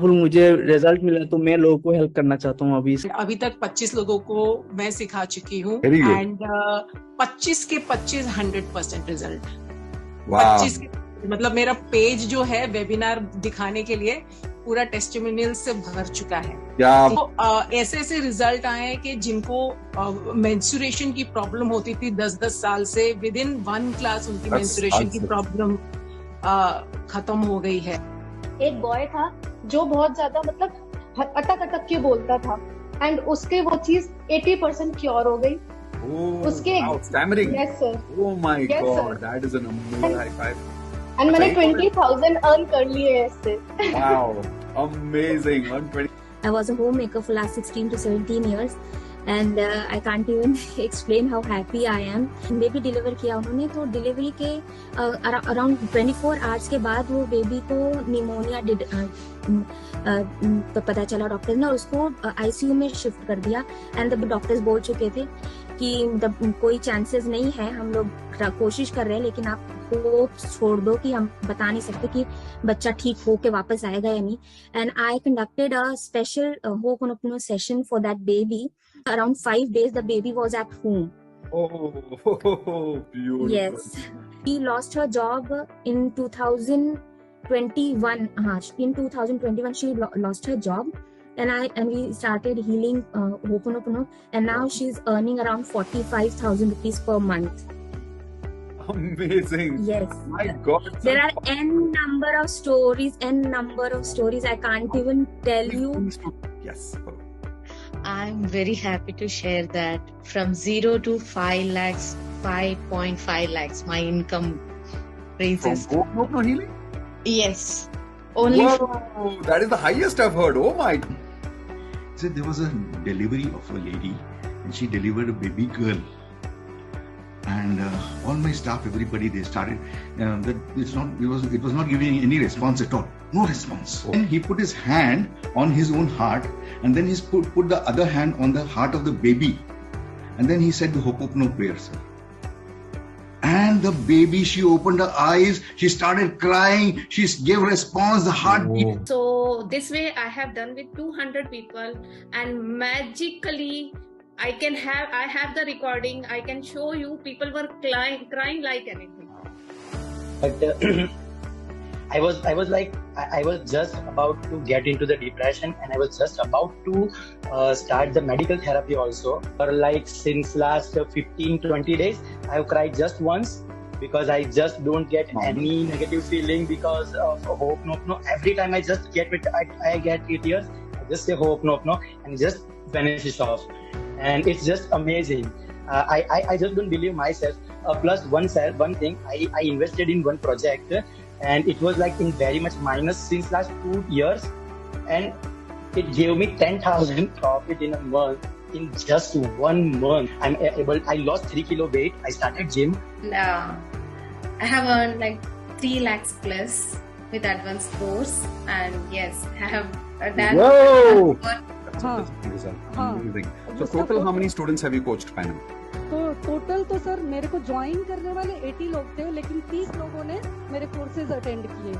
मुझे रिजल्ट मिला तो मैं लोगों को हेल्प करना चाहता हूँ अभी तक 25 लोगों को मैं सिखा चुकी हूँ Very good. एंड 25 के 25 100% रिजल्ट। Wow. 25 के मतलब मेरा पेज जो है वेबिनार दिखाने के लिए पूरा टेस्टिमोनियल से भर चुका है। तो ऐसे रिजल्ट आए हैं कि जिनको मेंस्ट्रुएशन की प्रॉब्लम होती थी 10-10 साल से, विद इन 1 क्लास उनकी मेंस्ट्रुएशन की प्रॉब्लम खत्म हो गई है। एक बॉय था जो बहुत ज्यादा मतलब अटक अटक के बोलता था एंड उसके वो चीज 80% क्योर हो गई। उसके stammering. Yes sir. Oh my Yes, God, sir. that is an amazing high five. And मैंने 20,000 अर्न कर लिए हैं इससे। Wow, amazing. 120. I was a homemaker for last 16 to 17 years and I can't even explain how happy I am. Baby deliver किया उन्होंने, तो delivery के around 24 hours के बाद वो बेबी को निमोनिया तो पता चला डॉक्टर ने, और उसको आईसीयू में शिफ्ट कर दिया। एंड द डॉक्टर्स बोल चुके थे कि कोई चांसेस नहीं है, हम लोग कोशिश कर रहे हैं, लेकिन आप होप छोड़ दो कि हम बता नहीं सकते कि बच्चा ठीक हो के वापस आएगा या नहीं। And I conducted a special HoOponopono session for that baby. Around 5 days the baby was at home. Oh, beautiful. Yes. She lost her job in 2021. In 2021 she lost her job. And we started healing HoOponopono, and now she's earning around 45,000 rupees per month. Amazing. Yes. My God. There are n number of stories. I can't even tell you. Yes. I'm very happy to share that from 0 to 5 lakhs, 5.5 lakhs, my income raises. From HoOponopono healing? Yes. Only. Whoa, that is the highest I've heard. Oh my. So there was a delivery of a lady and she delivered a baby girl. And all my staff, everybody, they started that it was not giving any response at all. No response. Oh. And he put his hand on his own heart, and then he put the other hand on the heart of the baby, and then he said the HoOponopono prayer, sir. And the baby, she opened her eyes, she started crying, she gave response, the heartbeat. So this way I have done with 200 people, and magically I have the recording. I can show you. People were crying like anything. But I was just about to get into the depression, and I was just about to start the medical therapy also. For like since last 15-20 days, I have cried just once because I just don't get any negative feeling because of HoOponopono. Every time I just get tears, I just say HoOponopono and it just vanishes off. And it's just amazing. I just don't believe myself. Plus one thing, I invested in one project, and it was like in very much minus since last 2 years, and it gave me 10,000 profit in a month. In just 1 month, I lost 3 kilo weight. I started gym. I have earned like 3 lakhs plus with advanced course, and yes, I have done. Whoa! Amazing. So total how many students have you coached by now? तो total तो sir मेरे को join करने वाले 80 लोग थे, लेकिन 30 लोगों ने मेरे कोर्सेज अटेंड किए।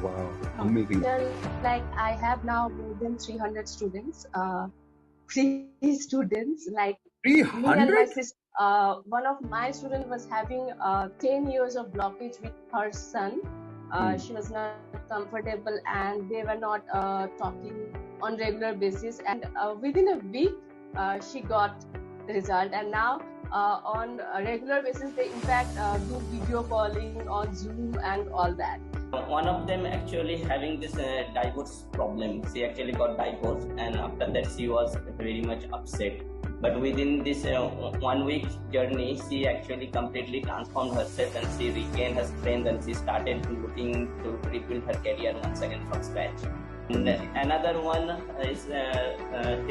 Wow, amazing. Like I have now more than 300 students. 3 students, like 300. me and my sister. One of my students was having 10 years of blockage with her son. She was not comfortable, and they were not talking on regular basis. And within a week, she got the result. And now on a regular basis, they in fact do video calling on Zoom and all that. One of them actually having this divorce problem. She actually got divorced, and after that she was very much upset. But within this 1 week journey, she actually completely transformed herself, and she regained her strength, and she started looking to rebuild her career once again from scratch. And another one is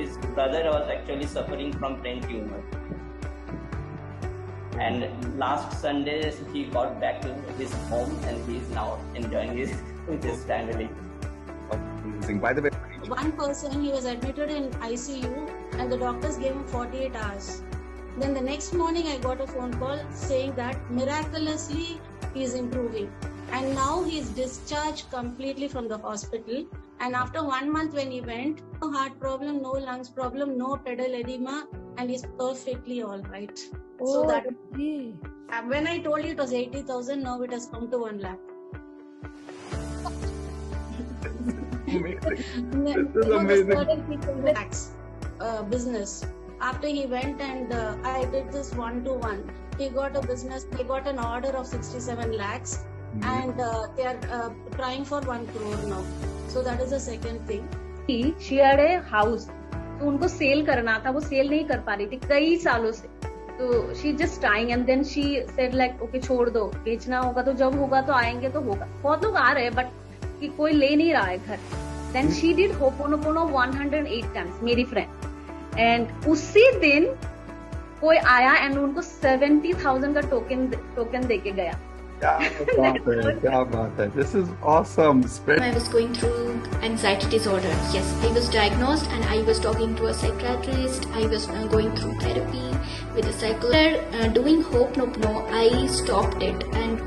his brother was actually suffering from brain tumor. And last Sunday he got back to his home, and he is now enjoying with his family. Amazing. By the way, one person, he was admitted in ICU, and the doctors gave him 48 hours. Then the next morning I got a phone call saying that miraculously he is improving, and now he is discharged completely from the hospital, And after 1 month when he went, no heart problem, no lungs problem, no pedal edema, and he's perfectly all right. So that when I told you it was 80,000, now it has come to 1 lakh. This is amazing. Business. After he went and I did this 1-to-1, he got a business. They got an order of 67 lakhs, and they are trying for 1 crore now. So that is the second thing. She had a house, तो उनको cell करना था, वो cell नहीं कर पा रही थी कई सालों से. तो she just trying, and then she said like okay छोड़ दो, बेचना होगा तो जब होगा तो आएंगे तो होगा. बहुत लोग आ रहे हैं but कि कोई ले नहीं रहा है घर. Then she did HoOponopono 108 times, मेरी friend. And उसी दिन कोई आया and उनको 70,000 का टोकन देके गया. क्या बात है. This is awesome. I was going through anxiety disorder. Yes, I was diagnosed and I was talking to a psychiatrist. I was going through therapy with a psychologist. Doing HoOponopono, I stopped it, and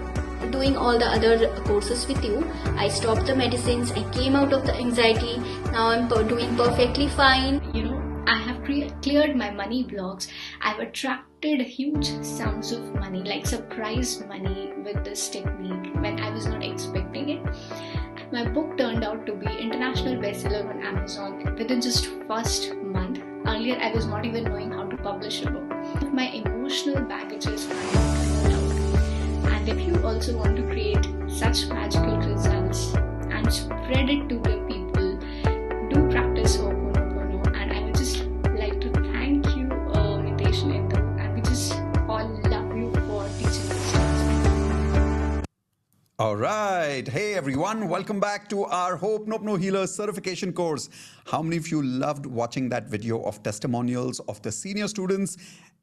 doing all the other courses with you, I stopped the medicines. I came out of the anxiety. Now I'm doing perfectly fine. You know, I have cleared my money blocks. I've attracted huge sums of money, like surprise money, with this technique when I was not expecting it. My book turned out to be international bestseller on Amazon within just first month. Earlier, I was not even knowing how to publish a book. My emotional baggages are not cleared out. And if you also want to create such magical results and spread it to the people, do practice HoOponopono. And I would just like to thank you, Mitesh and Indra, and we just all love you for teaching us. All right. Hey, everyone. Welcome back to our HoOponopono Healer certification course. How many of you loved watching that video of testimonials of the senior students?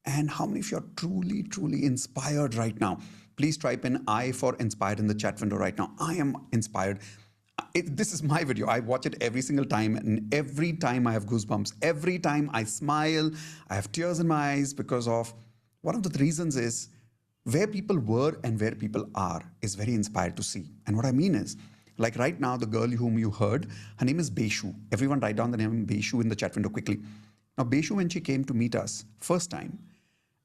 And how many of you are truly, truly inspired right now? Please type in I for inspired in the chat window right now. I am inspired. This is my video. I watch it every single time, and every time I have goosebumps. Every time I smile, I have tears in my eyes because of one of the reasons is where people were and where people are is very inspired to see. And what I mean is, like right now, the girl whom you heard, her name is Beshu. Everyone write down the name Beshu in the chat window quickly. Now, Beshu, when she came to meet us first time,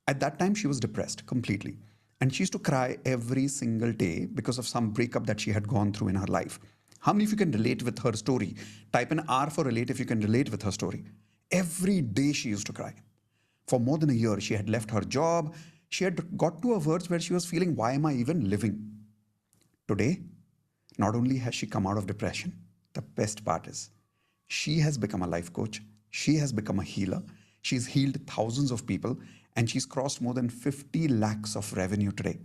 at that time, she was depressed completely. And she used to cry every single day because of some breakup that she had gone through in her life. How many of you can relate with her story? Type in R for relate if you can relate with her story. Every day she used to cry. For more than a year, she had left her job. She had got to a verge where she was feeling, why am I even living? Today, not only has she come out of depression, the best part is she has become a life coach. She has become a healer. She's healed thousands of people, and she's crossed more than 50 lakhs of revenue today.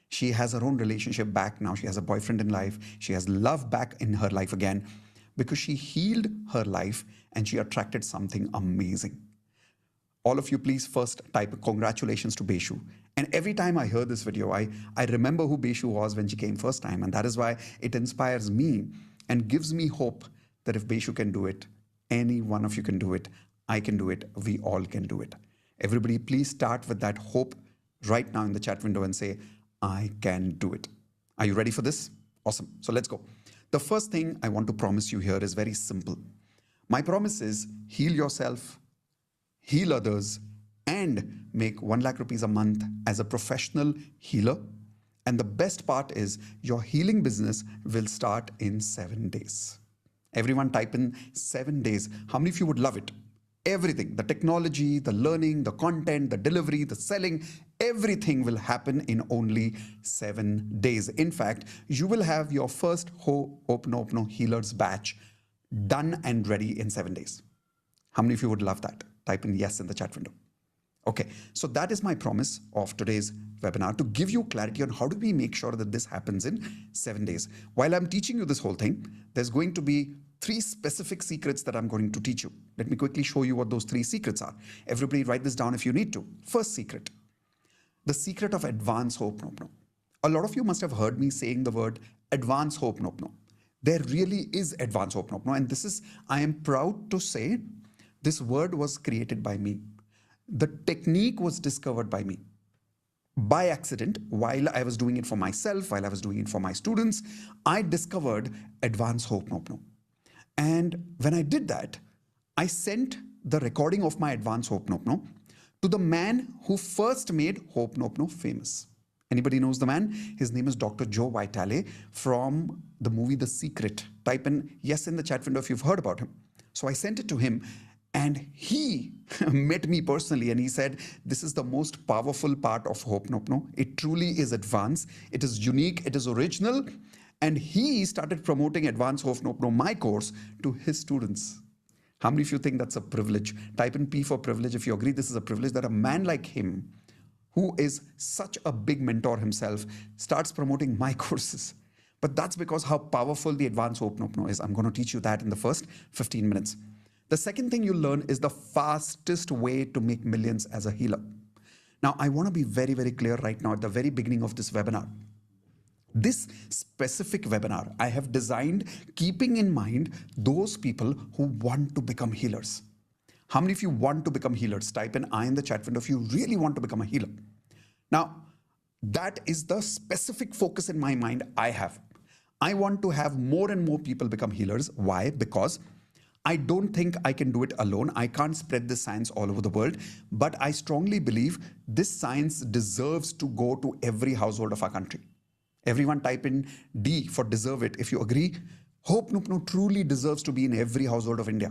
She has her own relationship back now. She has a boyfriend in life. She has love back in her life again because she healed her life and she attracted something amazing. All of you, please first type congratulations to Beshu. And every time I hear this video, I remember who Beshu was when she came first time. And that is why it inspires me and gives me hope that if Beshu can do it, any one of you can do it. I can do it. We all can do it. Everybody, please start with that hope right now in the chat window and say, I can do it. Are you ready for this? Awesome. So let's go. The first thing I want to promise you here is very simple. My promise is heal yourself, heal others, and make 1 lakh rupees a month as a professional healer. And the best part is your healing business will start in 7 days. Everyone type in 7 days. How many of you would love it? Everything, the technology, the learning, the content, the delivery, the selling, everything will happen in only 7 days. In fact, you will have your first HoOponopono Healers batch done and ready in 7 days. How many of you would love that? Type in yes in the chat window. Okay, so that is my promise of today's webinar, to give you clarity on how do we make sure that this happens in 7 days. While I'm teaching you this whole thing, there's going to be 3 specific secrets that I'm going to teach you. Let me quickly show you what those 3 secrets are. Everybody write this down if you need to. First secret, the secret of advanced HoOponopono. A lot of you must have heard me saying the word advanced HoOponopono. There really is advanced HoOponopono, and this is, I am proud to say, this word was created by me. The technique was discovered by me. By accident, while I was doing it for myself, while I was doing it for my students, I discovered advanced HoOponopono. And when I did that, I sent the recording of my advanced HoOponopono to the man who first made HoOponopono famous. Anybody knows the man? His name is Dr. Joe Vitale from the movie The Secret. Type in yes in the chat window if you've heard about him. So I sent it to him, and he met me personally, and he said, this is the most powerful part of HoOponopono. It truly is advanced. It is unique. It is original. And he started promoting Advanced HoOponopono, my course, to his students. How many of you think that's a privilege? Type in P for privilege if you agree this is a privilege, that a man like him, who is such a big mentor himself, starts promoting my courses. But that's because how powerful the Advanced HoOponopono is. I'm going to teach you that in the first 15 minutes. The second thing you'll learn is the fastest way to make millions as a healer. Now, I want to be very, very clear right now at the very beginning of this webinar. This specific webinar I have designed keeping in mind those people who want to become healers. How many of you want to become healers? Type in I in the chat window if you really want to become a healer. Now, that is the specific focus in my mind I have. I want to have more and more people become healers. Why? Because I don't think I can do it alone. I can't spread this science all over the world, but I strongly believe this science deserves to go to every household of our country. Everyone type in D for deserve it if you agree. HoOponopono truly deserves to be in every household of India.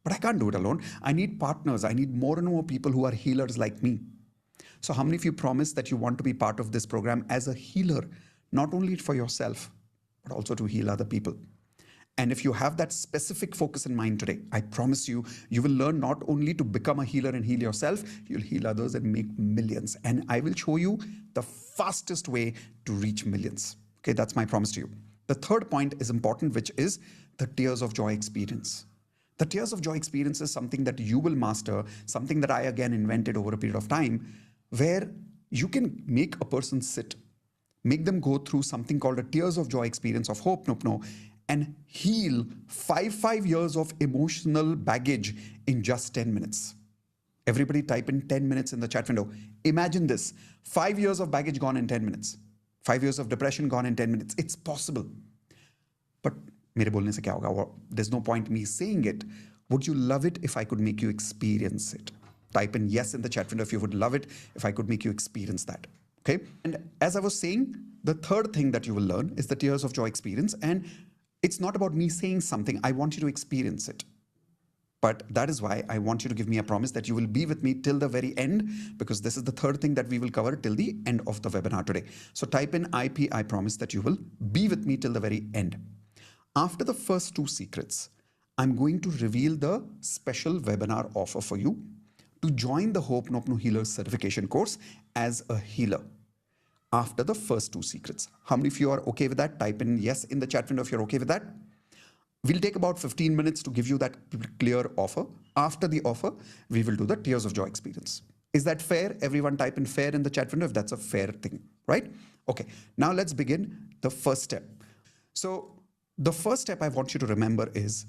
But I can't do it alone. I need partners. I need more and more people who are healers like me. So how many of you promise that you want to be part of this program as a healer, not only for yourself, but also to heal other people? And if you have that specific focus in mind today, I promise you, you will learn not only to become a healer and heal yourself, you'll heal others and make millions. And I will show you the fastest way to reach millions. Okay, that's my promise to you. The third point is important, which is the tears of joy experience. The tears of joy experience is something that you will master, something that I again invented over a period of time, where you can make a person sit, make them go through something called a tears of joy experience of HoOponopono, and heal 5 years of emotional baggage in just 10 minutes. Everybody type in 10 minutes in the chat window. Imagine this, 5 years of baggage gone in 10 minutes. 5 years of depression gone in 10 minutes. It's possible. But मेरे बोलने से क्या होगा? There's no point me saying it. Would you love it if I could make you experience it? Type in yes in the chat window if you would love it, if I could make you experience that. Okay? And as I was saying, the third thing that you will learn is the tears of joy experience. And it's not about me saying something. I want you to experience it. But that is why I want you to give me a promise that you will be with me till the very end, because this is the third thing that we will cover till the end of the webinar today. So type in IP, I promise that you will be with me till the very end. After the first two secrets, I'm going to reveal the special webinar offer for you to join the HoOponopono Healer Certification course as a healer. After the first two secrets. How many of you are okay with that? Type in yes in the chat window if you're okay with that. We'll take about 15 minutes to give you that clear offer. After the offer, we will do the tears of joy experience. Is that fair? Everyone type in fair in the chat window if that's a fair thing, right? Okay, now let's begin the first step. So the first step I want you to remember is,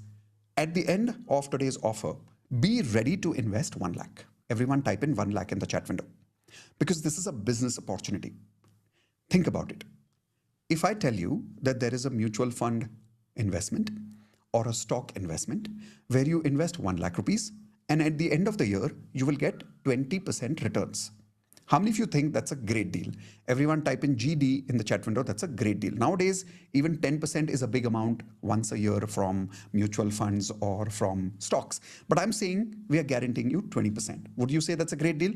at the end of today's offer, be ready to invest 1 lakh. Everyone type in 1 lakh in the chat window, because this is a business opportunity. Think about it. If I tell you that there is a mutual fund investment or a stock investment where you invest 1 lakh rupees and at the end of the year, you will get 20% returns. How many of you think that's a great deal? Everyone type in GD in the chat window. That's a great deal. Nowadays, even 10% is a big amount once a year from mutual funds or from stocks. But I'm saying we are guaranteeing you 20%. Would you say that's a great deal?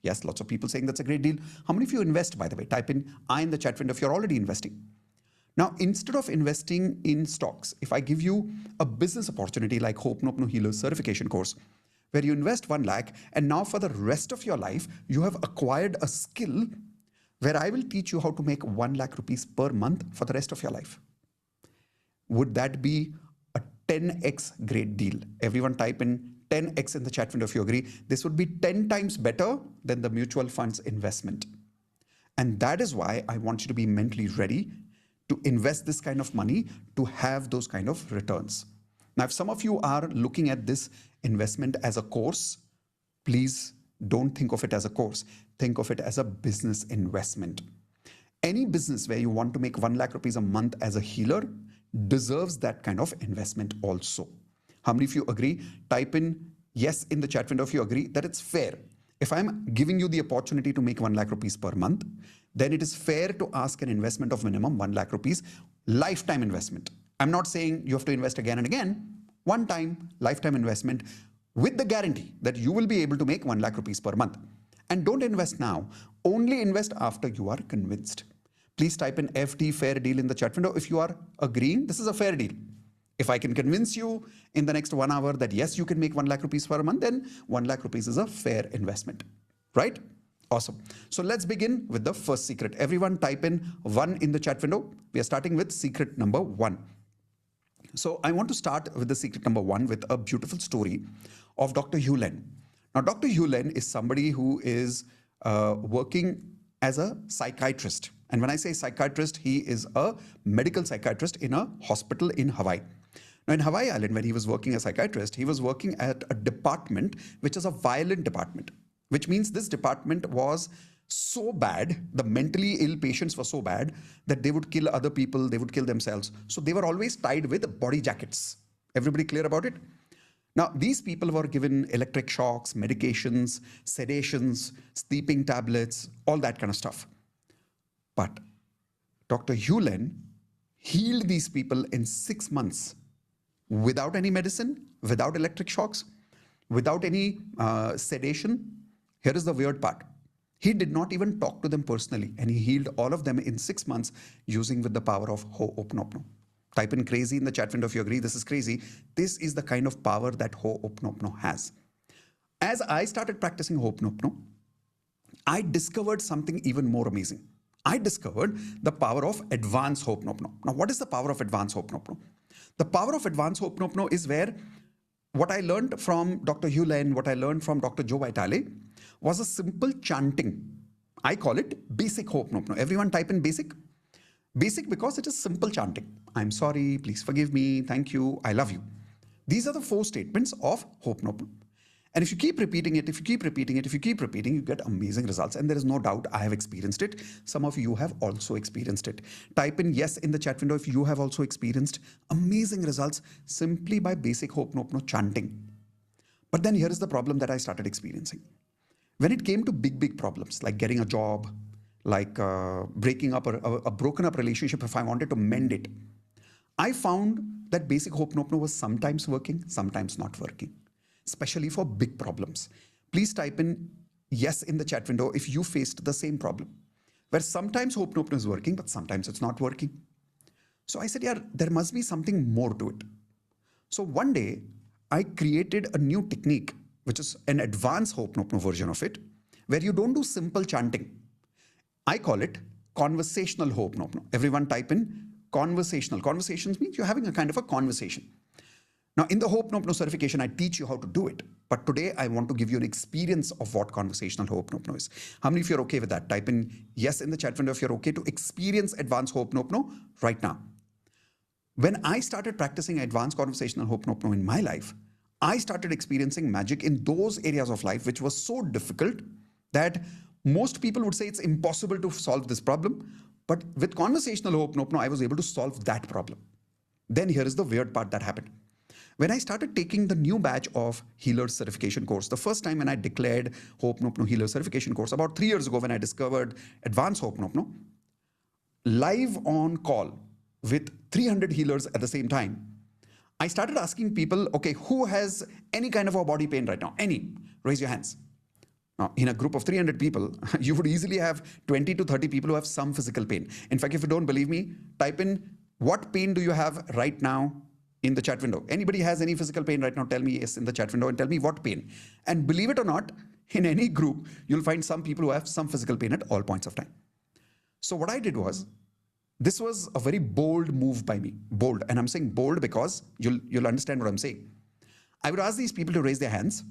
Yes, lots of people saying that's a great deal. How many of you invest, by the way? Type in I in the chat window if you're already investing. Now, instead of investing in stocks, if I give you a business opportunity like HoOponopono Healer Certification course, where you invest 1 lakh and now for the rest of your life, you have acquired a skill where I will teach you how to make 1 lakh rupees per month for the rest of your life. Would that be a 10x great deal? Everyone type in 10x in the chat window if you agree. This would be 10 times better than the mutual funds investment. And that is why I want you to be mentally ready to invest this kind of money to have those kind of returns. Now, if some of you are looking at this investment as a course, please don't think of it as a course. Think of it as a business investment. Any business where you want to make 1 lakh rupees a month as a healer deserves that kind of investment also. How many of you agree? Type in yes in the chat window if you agree that it's fair. If I'm giving you the opportunity to make 1 lakh rupees per month, then it is fair to ask an investment of minimum 1 lakh rupees, lifetime investment. I'm not saying you have to invest again and again, one time lifetime investment with the guarantee that you will be able to make 1 lakh rupees per month. And don't invest now, only invest after you are convinced. Please type in FT fair deal in the chat window if you are agreeing this is a fair deal. If I can convince you in the next 1 hour that yes, you can make 1 lakh rupees per month, then 1 lakh rupees is a fair investment, right? Awesome. So let's begin with the first secret. Everyone type in 1 in the chat window. We are starting with secret number 1. So I want to start with the secret number 1 with a beautiful story of Dr. Hugh Len. Now, Dr. Hugh Len is somebody who is working as a psychiatrist. And when I say psychiatrist, he is a medical psychiatrist in a hospital in Hawaii. Now, in Hawaii Island, when he was working as a psychiatrist, he was working at a department which is a violent department, which means this department was so bad, the mentally ill patients were so bad that they would kill other people, they would kill themselves. So they were always tied with body jackets. Everybody clear about it? Now, these people were given electric shocks, medications, sedations, sleeping tablets, all that kind of stuff. But Dr. Hugh Len healed these people in 6 months without any medicine, without electric shocks, without any sedation. Here is the weird part. He did not even talk to them personally, and he healed all of them in 6 months using with the power of HoOponopono. Type in crazy in the chat window if you agree this is crazy. This is the kind of power that HoOponopono has. As I started practicing HoOponopono, I discovered something even more amazing. I discovered the power of advanced HoOponopono. Now, what is the power of advanced HoOponopono? The power of advanced HoOponopono is where what I learned from Dr. Hugh Len, what I learned from Dr. Joe Vitale was a simple chanting. I call it basic HoOponopono. Everyone type in basic. Basic because it is simple chanting. I'm sorry, please forgive me, thank you, I love you. These are the 4 statements of HoOponopono. And if you keep repeating it, if you keep repeating it, if you keep repeating, you get amazing results. And there is no doubt I have experienced it. Some of you have also experienced it. Type in yes in the chat window if you have also experienced amazing results simply by basic HoOponopono chanting. But then here is the problem that I started experiencing. When it came to big problems like getting a job, like breaking up a broken up relationship, if I wanted to mend it, I found that basic HoOponopono was sometimes working, sometimes not working, especially for big problems. Please type in yes in the chat window if you faced the same problem, where sometimes HoOponopono is working, but sometimes it's not working. So I said, yeah, there must be something more to it. So one day I created a new technique, which is an advanced HoOponopono version of it, where you don't do simple chanting. I call it conversational HoOponopono. Everyone type in conversational. Conversations means you're having a kind of a conversation. Now, in the HoOponopono certification, I teach you how to do it. But today, I want to give you an experience of what conversational HoOponopono is. How many of you are okay with that? Type in yes in the chat window if you're okay to experience advanced HoOponopono right now. When I started practicing advanced conversational HoOponopono in my life, I started experiencing magic in those areas of life which was so difficult that most people would say it's impossible to solve this problem. But with conversational HoOponopono, I was able to solve that problem. Then here is the weird part that happened. When I started taking the new batch of Healer certification course, the first time when I declared HoOponopono Healer certification course, about 3 years ago when I discovered advanced HoOponopono, live on call with 300 healers at the same time, I started asking people, okay, who has any kind of a body pain right now? Any? Raise your hands. Now, in a group of 300 people, you would easily have 20 to 30 people who have some physical pain. In fact, if you don't believe me, type in what pain do you have right now in the chat window. Anybody has any physical pain right now? Tell me yes in the chat window and tell me what pain. And believe it or not, in any group, you'll find some people who have some physical pain at all points of time. So what I did was, this was a very bold move by me. Bold. And I'm saying bold because you'll understand what I'm saying. I would ask these people to raise their hands.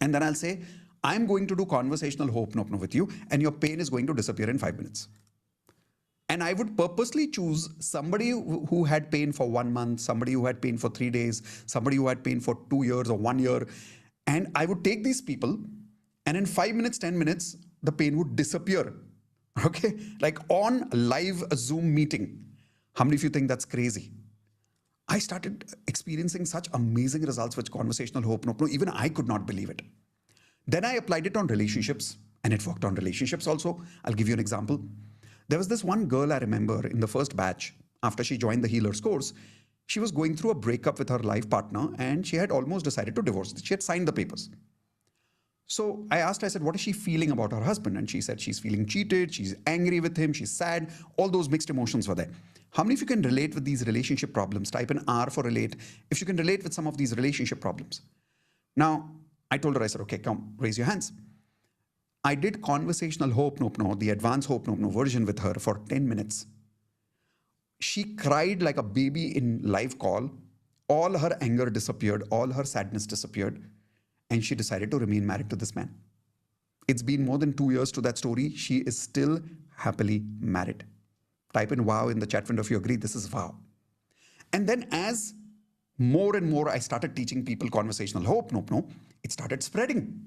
And then I'll say, I'm going to do conversational HoOponopono with you, and your pain is going to disappear in 5 minutes. And I would purposely choose somebody who had pain for 1 month, somebody who had pain for 3 days, somebody who had pain for 2 years or 1 year. And I would take these people, and in 5 minutes, 10 minutes, the pain would disappear. Okay? Like on live Zoom meeting. How many of you think that's crazy? I started experiencing such amazing results with conversational Ho'oponopono. Even I could not believe it. Then I applied it on relationships, and it worked on relationships also. I'll give you an example. There was this one girl I remember in the first batch, after she joined the Healers course. She was going through a breakup with her life partner, and she had almost decided to divorce. She had signed the papers. So I asked her, I said, what is she feeling about her husband? And she said she's feeling cheated, she's angry with him, she's sad. All those mixed emotions were there. How many of you can relate with these relationship problems? Type in R for relate if you can relate with some of these relationship problems. Now, I told her, I said, okay, come, raise your hands. I did conversational Ho'oponopono, the advanced Ho'oponopono version with her for 10 minutes. She cried like a baby in live call. All her anger disappeared, all her sadness disappeared, and she decided to remain married to this man. It's been more than 2 years to that story. She is still happily married. Type in wow in the chat window if you agree. This is wow. And then as more and more I started teaching people conversational Ho'oponopono, it started spreading.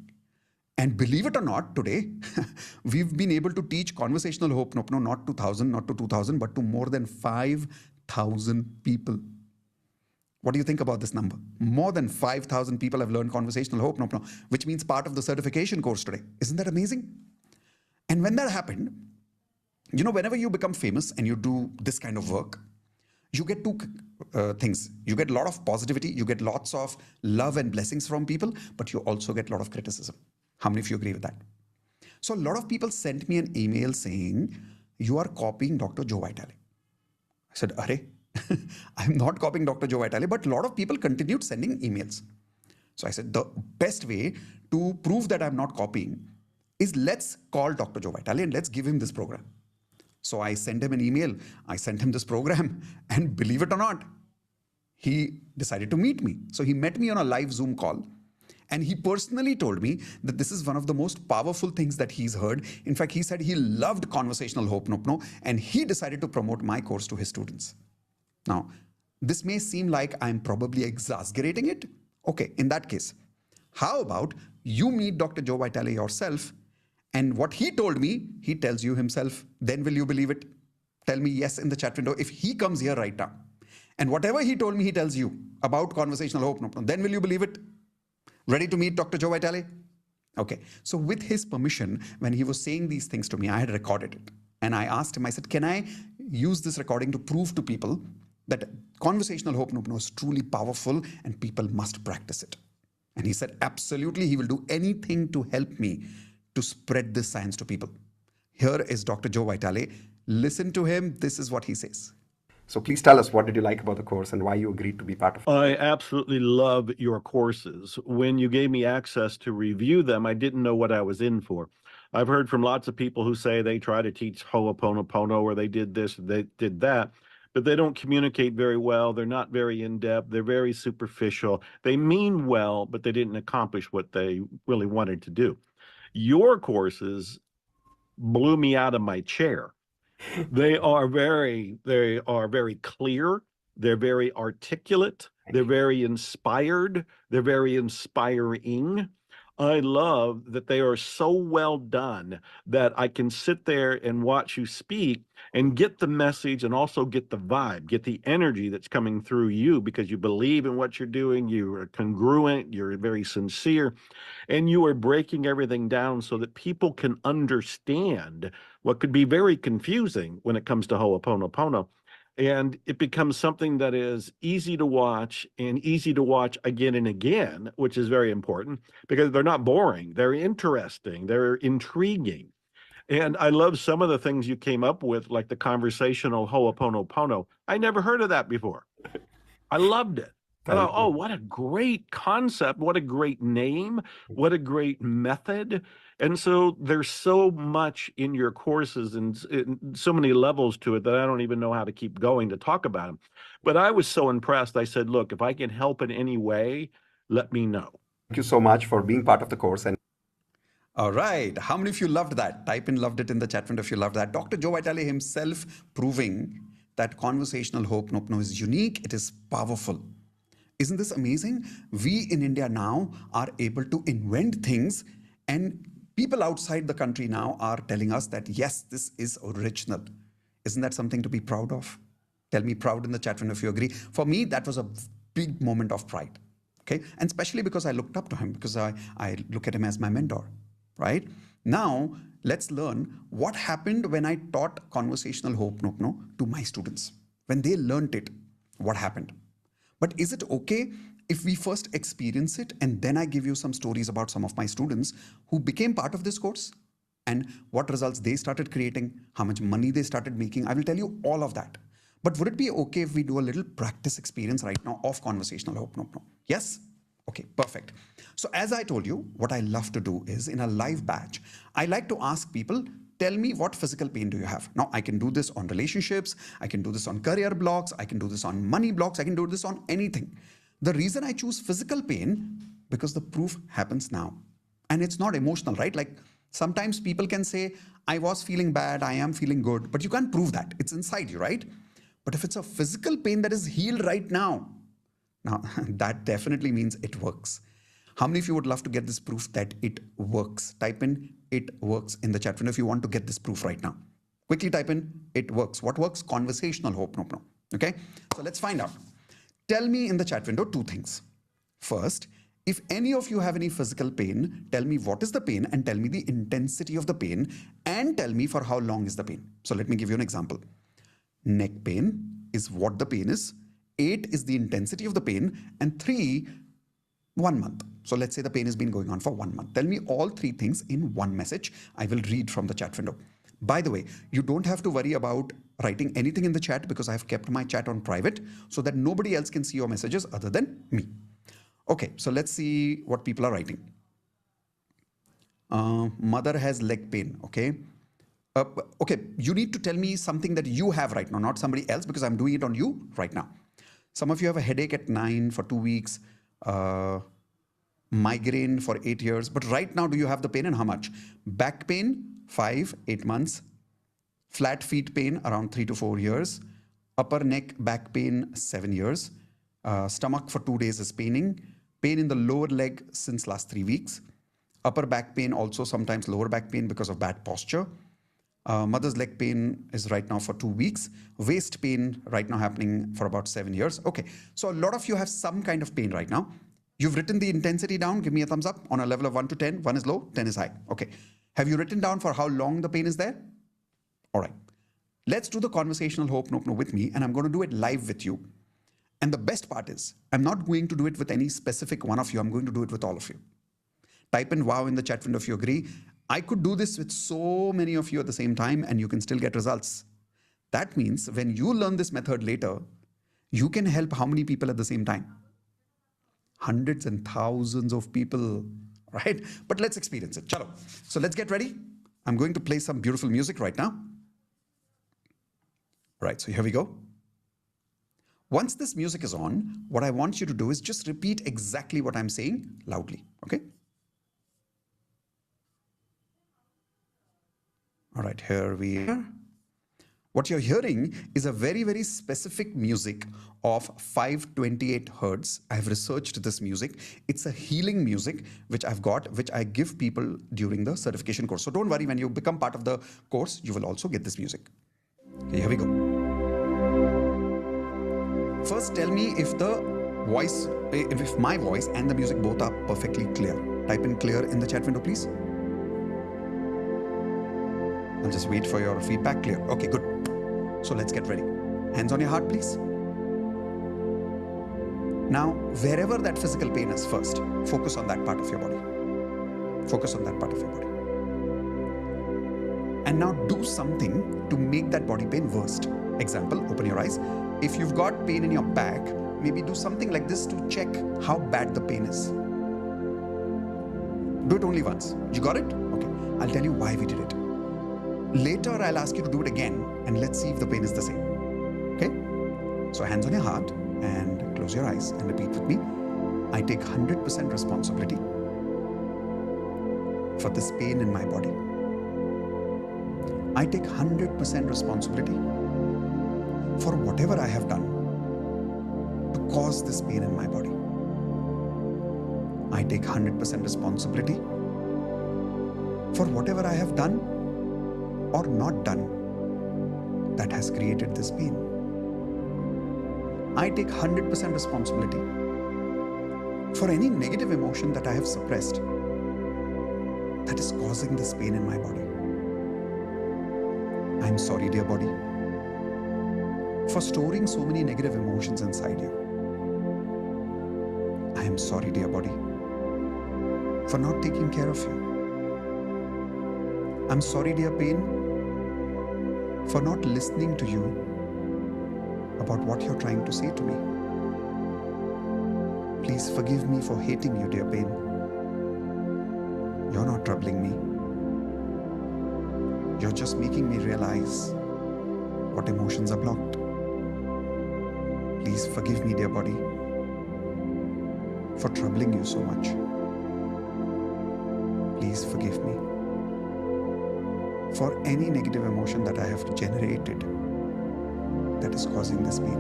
And believe it or not, today, we've been able to teach conversational Ho'oponopono not to 1,000, not to 2,000, but to more than 5,000 people. What do you think about this number? More than 5,000 people have learned conversational Ho'oponopono, which means part of the certification course today. Isn't that amazing? And when that happened, you know, whenever you become famous and you do this kind of work, you get two things. You get a lot of positivity, you get lots of love and blessings from people, but you also get a lot of criticism. How many of you agree with that? So a lot of people sent me an email saying, you are copying Dr. Joe Vitale. I said, Arre, I'm not copying Dr. Joe Vitale, but a lot of people continued sending emails. So I said, the best way to prove that I'm not copying is let's call Dr. Joe Vitale and let's give him this program. So I sent him an email, I sent him this program, and believe it or not, he decided to meet me. So he met me on a live Zoom call, and he personally told me that this is one of the most powerful things that he's heard. In fact, he said he loved conversational Ho'oponopono, and he decided to promote my course to his students. Now, this may seem like I'm probably exaggerating it. Okay, in that case, how about you meet Dr. Joe Vitale yourself, and what he told me, he tells you himself. Then will you believe it? Tell me yes in the chat window if he comes here right now. And whatever he told me, he tells you about conversational Ho'oponopono. Then will you believe it? Ready to meet Dr. Joe Vitale? Okay. So with his permission, when he was saying these things to me, I had recorded it. And I asked him, I said, can I use this recording to prove to people that conversational Ho'oponopono is truly powerful and people must practice it? And he said, absolutely, he will do anything to help me to spread this science to people. Here is Dr. Joe Vitale. Listen to him. This is what he says. So please tell us, what did you like about the course and why you agreed to be part of it? I absolutely love your courses. When you gave me access to review them, I didn't know what I was in for. I've heard from lots of people who say they try to teach Ho'oponopono or they did this, they did that, but they don't communicate very well. They're not very in-depth. They're very superficial. They mean well, but they didn't accomplish what they really wanted to do. Your courses blew me out of my chair. They are very clear. They're very articulate. They're very inspired. They're very inspiring. I love that they are so well done that I can sit there and watch you speak and get the message and also get the vibe, get the energy that's coming through you because you believe in what you're doing. You are congruent. You're very sincere. And you are breaking everything down so that people can understand what could be very confusing when it comes to Ho'oponopono. And it becomes something that is easy to watch and easy to watch again and again, which is very important because they're not boring. They're interesting. They're intriguing. And I love some of the things you came up with, like the conversational Ho'oponopono. I never heard of that before. I loved it. I thought, oh, what a great concept. What a great name. What a great method. And so there's so much in your courses and so many levels to it that I don't even know how to keep going to talk about them. But I was so impressed. I said, look, if I can help in any way, let me know. Thank you so much for being part of the course. And all right. How many of you loved that? Type in loved it in the chat window if you loved that. Dr. Joe Vitale himself proving that conversational Ho'oponopono is unique. It is powerful. Isn't this amazing? We in India now are able to invent things, and people outside the country now are telling us that, yes, this is original. Isn't that something to be proud of? Tell me proud in the chat window if you agree. For me, that was a big moment of pride. Okay, and especially because I looked up to him, because I look at him as my mentor, right? Now, let's learn what happened when I taught conversational Ho'oponopono to my students. When they learned it, what happened? But is it okay if we first experience it and then I give you some stories about some of my students who became part of this course and what results they started creating, how much money they started making? I will tell you all of that. But would it be okay if we do a little practice experience right now of conversational Ho'oponopono? Yes? Okay, perfect. So as I told you, what I love to do is in a live batch, I like to ask people, tell me what physical pain do you have? Now, I can do this on relationships, I can do this on career blocks, I can do this on money blocks, I can do this on anything. The reason I choose physical pain, because the proof happens now. And it's not emotional, right? Like sometimes people can say, I was feeling bad, I am feeling good, but you can't prove that. It's inside you, right? But if it's a physical pain that is healed right now, that definitely means it works. How many of you would love to get this proof that it works? Type in "it works" in the chat window if you want to get this proof right now. Quickly type in "it works." What works? Conversational Ho'oponopono. Okay, so let's find out. Tell me in the chat window two things. First, if any of you have any physical pain, tell me what is the pain and tell me the intensity of the pain and tell me for how long is the pain. So let me give you an example. Neck pain is what the pain is, 8 is the intensity of the pain, and 3, 1 month. So let's say the pain has been going on for 1 month. Tell me all 3 things in one message. I will read from the chat window. By the way, you don't have to worry about writing anything in the chat because I've kept my chat on private so that nobody else can see your messages other than me. Okay, so let's see what people are writing. Mother has leg pain, okay? Okay, you need to tell me something that you have right now, not somebody else, because I'm doing it on you right now. Some of you have a headache at 9 for 2 weeks, migraine for 8 years, but right now do you have the pain and how much? Back pain, 5, 8 months. Flat feet pain around 3 to 4 years. Upper neck back pain, 7 years. Stomach for 2 days is paining. Pain in the lower leg since last 3 weeks. Upper back pain, also sometimes lower back pain because of bad posture. Mother's leg pain is right now for 2 weeks. Waist pain right now happening for about 7 years. Okay, so a lot of you have some kind of pain right now. You've written the intensity down. Give me a thumbs up on a level of 1 to 10. 1 is low, 10 is high. Okay, have you written down for how long the pain is there? All right, let's do the conversational Ho'oponopono with me, and I'm going to do it live with you. And the best part is, I'm not going to do it with any specific one of you. I'm going to do it with all of you. Type in wow in the chat window if you agree. I could do this with so many of you at the same time and you can still get results. That means when you learn this method later, you can help how many people at the same time? Hundreds and thousands of people, right? But let's experience it. Chalo. So let's get ready. I'm going to play some beautiful music right now. Right, so here we go. Once this music is on, what I want you to do is just repeat exactly what I'm saying loudly, okay? All right, here we are. What you're hearing is a very, very specific music of 528 hertz. I've researched this music. It's a healing music, which I've got, which I give people during the certification course. So don't worry, when you become part of the course, you will also get this music. Okay, here we go. First, tell me if the voice, if my voice and the music both are perfectly clear. Type in clear in the chat window, please. I'll just wait for your feedback. Clear. Okay, good. So let's get ready. Hands on your heart, please. Now, wherever that physical pain is first, focus on that part of your body. Focus on that part of your body. And now do something to make that body pain worst. Example, open your eyes. If you've got pain in your back, maybe do something like this to check how bad the pain is. Do it only once. You got it? Okay. I'll tell you why we did it. Later, I'll ask you to do it again and let's see if the pain is the same. Okay? So hands on your heart and close your eyes and repeat with me. I take 100% responsibility for this pain in my body. I take 100% responsibility for whatever I have done to cause this pain in my body. I take 100% responsibility for whatever I have done or not done that has created this pain. I take 100% responsibility for any negative emotion that I have suppressed that is causing this pain in my body. I'm sorry, dear body, for storing so many negative emotions inside you. I am sorry, dear body, for not taking care of you. I'm sorry, dear pain, for not listening to you about what you're trying to say to me. Please forgive me for hating you, dear pain. You're not troubling me. You're just making me realize what emotions are blocked. Please forgive me, dear body, for troubling you so much. Please forgive me for any negative emotion that I have generated that is causing this pain.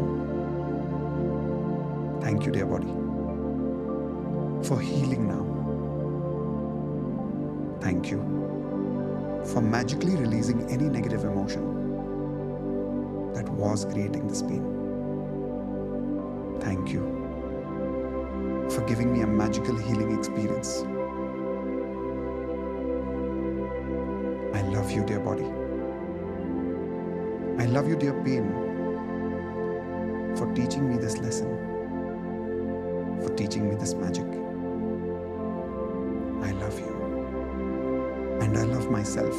Thank you, dear body, for healing now. Thank you for magically releasing any negative emotion that was creating this pain. Thank you for giving me a magical healing experience. I love you, dear body. I love you, dear pain, for teaching me this lesson, for teaching me this magic. I love you. And I love myself,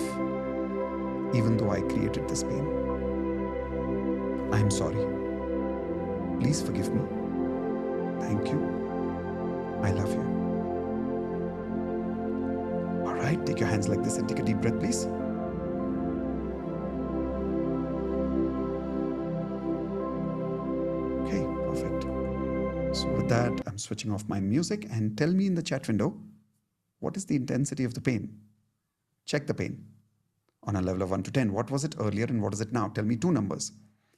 even though I created this pain. I'm sorry. Please forgive me. Thank you. I love you. All right, take your hands like this and take a deep breath, please. Okay, perfect. So with that, I'm switching off my music, and tell me in the chat window, what is the intensity of the pain? Check the pain on a level of 1 to 10. What was it earlier and what is it now? Tell me two numbers.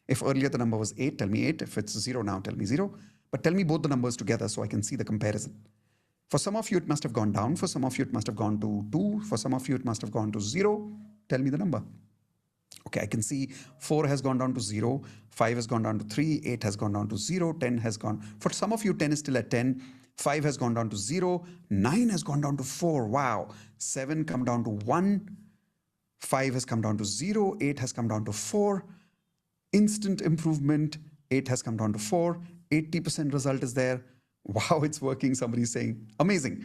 If earlier the number was 8, tell me 8. If it's 0 now, tell me 0. But tell me both the numbers together so I can see the comparison. For some of you, it must have gone down. For some of you, it must have gone to 2. For some of you, it must have gone to 0. Tell me the number. Okay, I can see 4 has gone down to 0. 5 has gone down to 3. 8 has gone down to 0. 10 has gone. For some of you, 10 is still at 10. 5 has gone down to 0. 9 has gone down to 4. Wow. 7 come down to 1. 5 has come down to 0. 8 has come down to 4. Instant improvement. 8 has come down to 4. 80% result is there. Wow, it's working. Somebody's saying, amazing.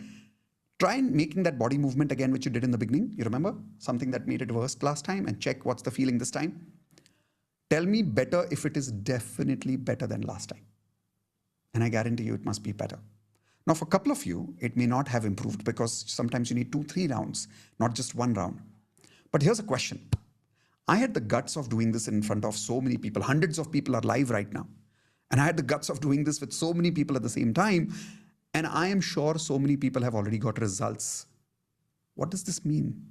Try making that body movement again, which you did in the beginning. You remember? Something that made it worse last time, and check what's the feeling this time. Tell me better if it is definitely better than last time. And I guarantee you it must be better. Now, for a couple of you, it may not have improved because sometimes you need 2-3 rounds, not just one round. But here's a question. I had the guts of doing this in front of so many people. Hundreds of people are live right now. And I had the guts of doing this with so many people at the same time. And I am sure so many people have already got results. What does this mean?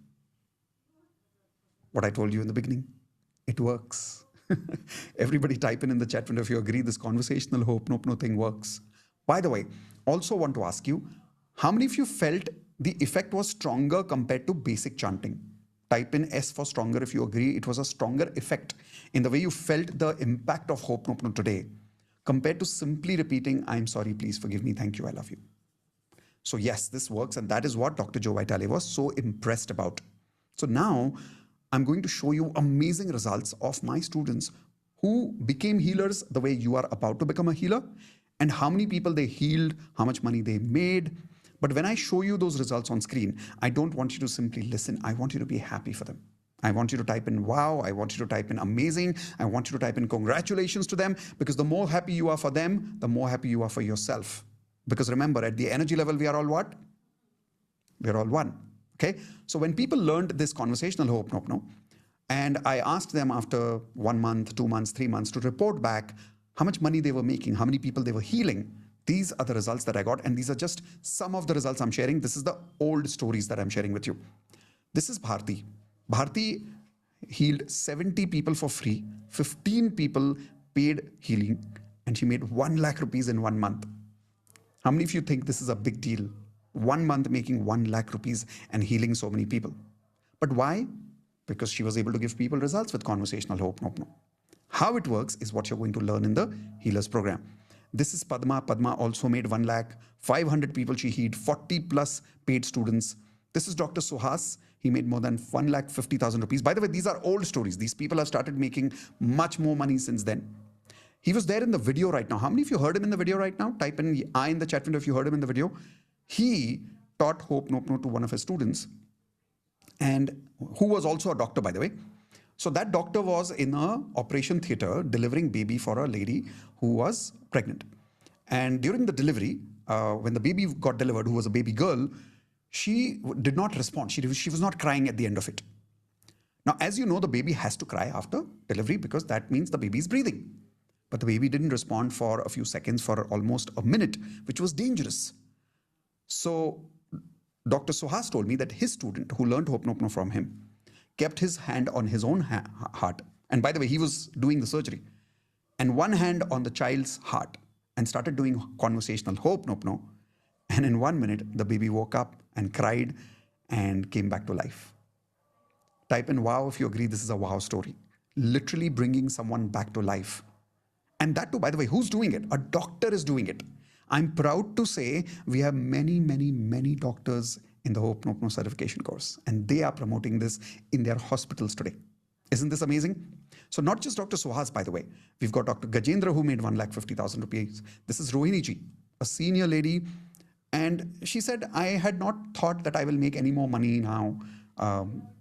What I told you in the beginning. It works. Everybody type in the chat window if you agree this conversational HoOponopono thing works. By the way, also want to ask you, how many of you felt the effect was stronger compared to basic chanting? Type in S for stronger if you agree it was a stronger effect in the way you felt the impact of HoOponopono today compared to simply repeating, I'm sorry, please forgive me, thank you, I love you. So yes, this works, and that is what Dr. Joe Vitale was so impressed about. So now I'm going to show you amazing results of my students who became healers the way you are about to become a healer, and how many people they healed, how much money they made. But when I show you those results on screen, I don't want you to simply listen. I want you to be happy for them. I want you to type in wow. I want you to type in amazing. I want you to type in congratulations to them, because the more happy you are for them, the more happy you are for yourself. Because remember, at the energy level, we are all what? We're all one. Okay. So when people learned this conversational HoOponopono, and I asked them after 1 month, 2 months, 3 months to report back how much money they were making, how many people they were healing, these are the results that I got. And these are just some of the results I'm sharing. This is the old stories that I'm sharing with you. This is Bharti. Bharti healed 70 people for free. 15 people paid healing, and she made 1 lakh rupees in 1 month. How many of you think this is a big deal? 1 month making 1 lakh rupees and healing so many people. But why? Because she was able to give people results with conversational HoOponopono. How it works is what you're going to learn in the Healers program. This is Padma. Padma also made 1 lakh, 500 people she healed, 40 plus paid students. This is Dr. Suhas. He made more than 1,50,000 rupees. By the way, these are old stories. These people have started making much more money since then. He was there in the video right now. How many of you heard him in the video right now? Type in I in the chat window if you heard him in the video. He taught HoOponopono to one of his students, and who was also a doctor, by the way. So that doctor was in a operation theater delivering baby for a lady who was pregnant. And during the delivery, when the baby got delivered, who was a baby girl, she did not respond. She was not crying at the end of it. Now, as you know, the baby has to cry after delivery because that means the baby is breathing. But the baby didn't respond for a few seconds, for almost a minute, which was dangerous. So Dr. Suhas told me that his student who learned HoOponopono from him kept his hand on his own heart. And by the way, he was doing the surgery. And one hand on the child's heart and started doing conversational HoOponopono. And in 1 minute, the baby woke up and cried and came back to life. Type in wow if you agree this is a wow story. Literally bringing someone back to life. And that too, by the way, who's doing it? A doctor is doing it. I'm proud to say we have many, many, many doctors in the HoOponopono certification course, and they are promoting this in their hospitals today. Isn't this amazing? So not just Dr. Suhas, by the way. We've got Dr. Gajendra who made 1,50,000 rupees. This is Rohini ji, a senior lady. And she said, I had not thought that I will make any more money now.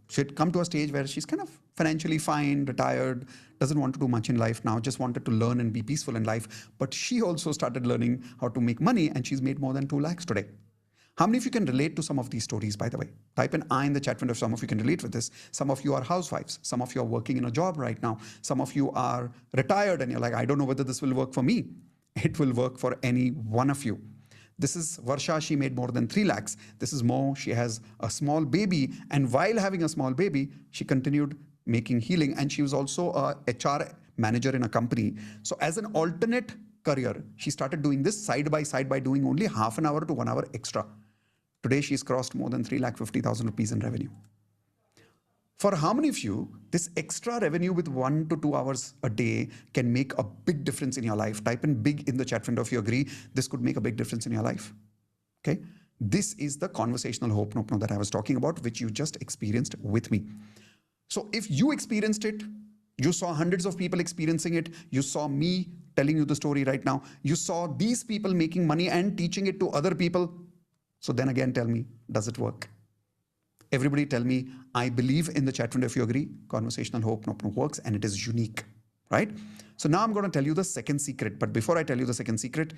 She had come to a stage where she's kind of financially fine, retired, doesn't want to do much in life now, just wanted to learn and be peaceful in life. But she also started learning how to make money, and she's made more than 2 lakhs today. How many of you can relate to some of these stories, by the way? Type in I in the chat window if some of you can relate with this. Some of you are housewives. Some of you are working in a job right now. Some of you are retired and you're like, I don't know whether this will work for me. It will work for any one of you. This is Varsha. She made more than 3 lakhs. This is Mo. She has a small baby. And while having a small baby, she continued making healing. And she was also a HR manager in a company. So as an alternate career, she started doing this side by side by doing only half an hour to 1 hour extra. Today, she's crossed more than 3,50,000 rupees in revenue. For how many of you, this extra revenue with 1 to 2 hours a day can make a big difference in your life? Type in big in the chat window if you agree. This could make a big difference in your life. Okay. This is the conversational HoOponopono that I was talking about, which you just experienced with me. So if you experienced it, you saw hundreds of people experiencing it, you saw me telling you the story right now, you saw these people making money and teaching it to other people. So then again, tell me, does it work? Everybody tell me, I believe in the chat window if you agree, conversational HoOponopono works and it is unique, right? So now I'm going to tell you the second secret. But before I tell you the second secret,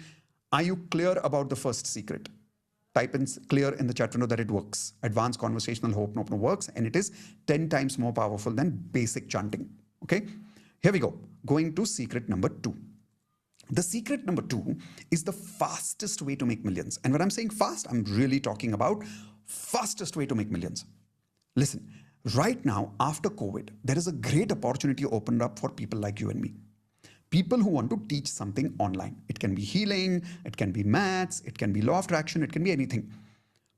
are you clear about the first secret? Type in clear in the chat window that it works. Advanced conversational HoOponopono works and it is 10 times more powerful than basic chanting. Okay, here we go. Going to secret number 2. The secret number 2 is the fastest way to make millions. And when I'm saying fast, I'm really talking about fastest way to make millions. Listen, right now, after COVID, there is a great opportunity opened up for people like you and me. People who want to teach something online. It can be healing, it can be maths, it can be law of attraction, it can be anything.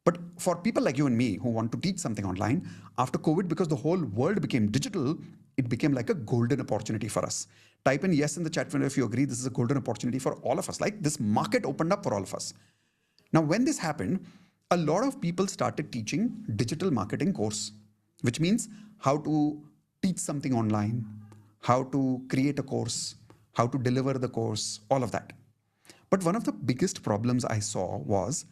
But for people like you and me who want to teach something online, after COVID, because the whole world became digital, it became like a golden opportunity for us. Type in yes in the chat window if you agree this is a golden opportunity for all of us. Like this market opened up for all of us. Now, when this happened, a lot of people started teaching digital marketing course, which means how to teach something online, how to create a course, how to deliver the course, all of that. But one of the biggest problems I saw was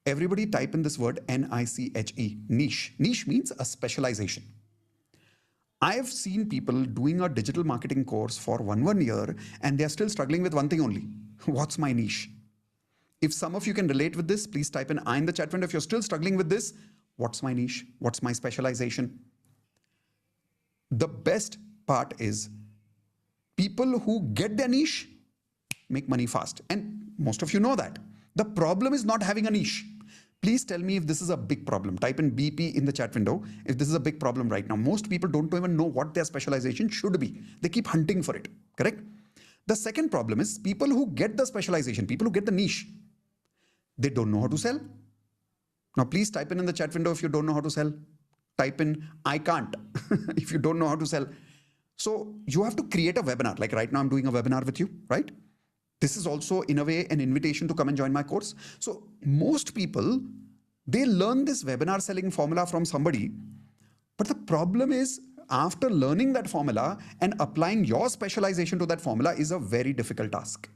everybody type in this word N-I-C-H-E, niche. Niche means a specialization. I have seen people doing a digital marketing course for one year and they're still struggling with one thing only. What's my niche? If some of you can relate with this, please type in I in the chat window. If you're still struggling with this, what's my niche? What's my specialization? The best part is people who get their niche make money fast. And most of you know that. The problem is not having a niche. Please tell me if this is a big problem. Type in BP in the chat window if this is a big problem right now. Most people don't even know what their specialization should be. They keep hunting for it, correct? The second problem is people who get the specialization, people who get the niche, they don't know how to sell. Now, please type in the chat window if you don't know how to sell. Type in, I can't, if you don't know how to sell. So you have to create a webinar. Like right now I'm doing a webinar with you, right? This is also in a way an invitation to come and join my course. So most people, they learn this webinar selling formula from somebody. But the problem is, after learning that formula and applying your specialization to that formula is a very difficult task.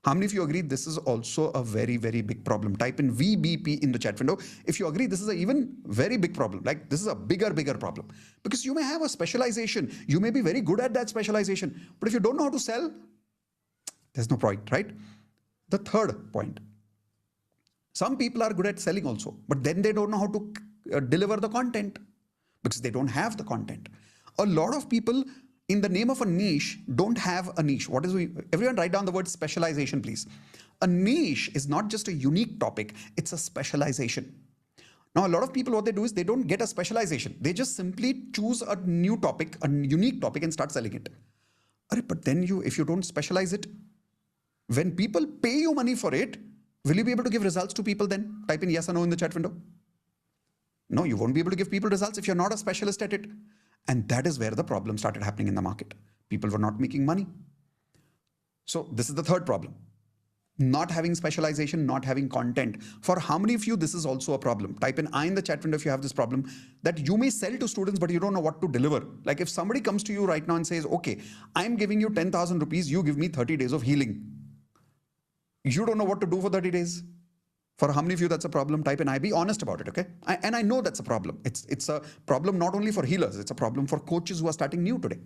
How many of you agree this is also a very, very big problem? Type in VBP in the chat window. If you agree, this is an even very big problem. Like this is a bigger problem. Because you may have a specialization. You may be very good at that specialization. But if you don't know how to sell, there's no point, right? The third point. Some people are good at selling also, but then they don't know how to deliver the content because they don't have the content. A lot of people in the name of a niche don't have a niche. What is everyone write down the word specialization, please. A niche is not just a unique topic, it's a specialization. Now, a lot of people, what they do is they don't get a specialization. They just simply choose a new topic, a unique topic and start selling it. But then if you don't specialize it, when people pay you money for it, will you be able to give results to people then? Type in yes or no in the chat window. No, you won't be able to give people results if you're not a specialist at it. And that is where the problem started happening in the market. People were not making money. So this is the third problem. Not having specialization, not having content. For how many of you this is also a problem? Type in I in the chat window if you have this problem, that you may sell to students but you don't know what to deliver. Like if somebody comes to you right now and says, okay, I'm giving you 10,000 rupees, you give me 30 days of healing. You don't know what to do for 30 days. For how many of you that's a problem? Type in I. Be honest about it, okay? And I know that's a problem. It's a problem not only for healers, it's a problem for coaches who are starting new today.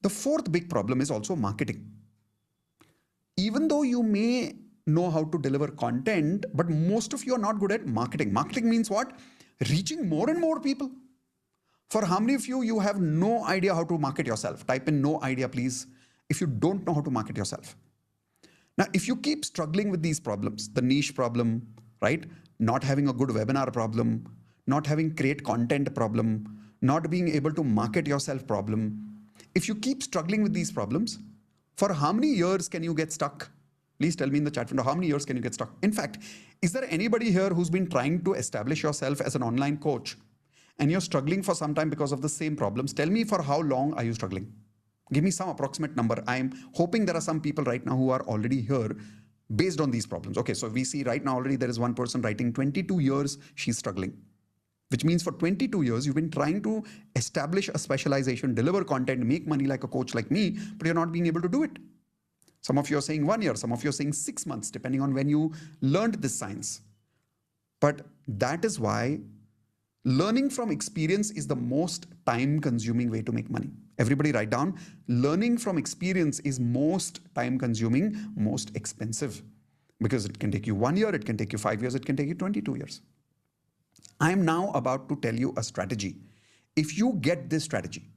The fourth big problem is also marketing. Even though you may know how to deliver content, but most of you are not good at marketing. Marketing means what? Reaching more and more people. For how many of you, you have no idea how to market yourself? Type in no idea, please, if you don't know how to market yourself. Now, if you keep struggling with these problems, the niche problem, right? Not having a good webinar problem, not having great content problem, not being able to market yourself problem. If you keep struggling with these problems, for how many years can you get stuck? Please tell me in the chat window, how many years can you get stuck? In fact, is there anybody here who's been trying to establish yourself as an online coach and you're struggling for some time because of the same problems? Tell me, for how long are you struggling? Give me some approximate number. I'm hoping there are some people right now who are already here based on these problems. Okay, so we see right now already there is one person writing 22 years she's struggling, which means for 22 years you've been trying to establish a specialization, deliver content, make money like a coach like me, but you're not being able to do it. Some of you are saying 1 year, some of you are saying 6 months, depending on when you learned this science. But that is why learning from experience is the most time-consuming way to make money. Everybody write down, learning from experience is most time-consuming, most expensive, because it can take you 1 year, it can take you 5 years, it can take you 22 years. I am now about to tell you a strategy. If you get this strategy,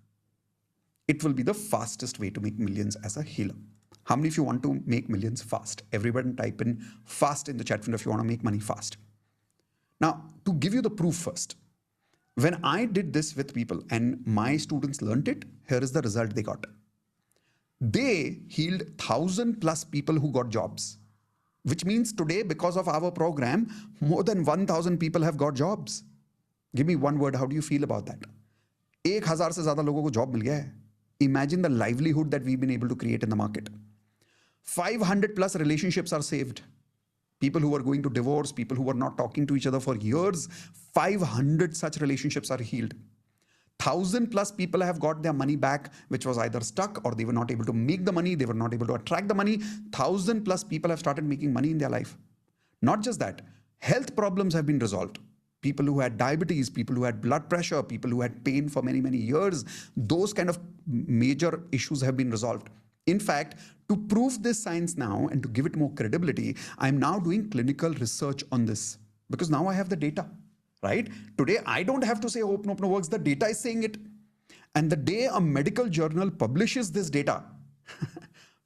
it will be the fastest way to make millions as a healer. How many of you want to make millions fast? Everyone type in fast in the chat window if you want to make money fast. Now, to give you the proof first, when I did this with people and my students learned it, here is the result they got. They healed 1,000+ people who got jobs, which means today, because of our program, more than 1,000 people have got jobs. Give me one word. How do you feel about that? 1,000 से ज़्यादा लोगों को job मिल गया है. Imagine the livelihood that we've been able to create in the market. 500+ relationships are saved. People who are going to divorce, people who were not talking to each other for years, 500 such relationships are healed. 1,000+ people have got their money back, which was either stuck or they were not able to make the money, they were not able to attract the money. 1,000+ people have started making money in their life. Not just that, health problems have been resolved. People who had diabetes, people who had blood pressure, people who had pain for many, many years, those kind of major issues have been resolved. In fact, to prove this science now and to give it more credibility, I'm now doing clinical research on this because now I have the data, right? Today, I don't have to say HoOponopono works. The data is saying it. And the day a medical journal publishes this data,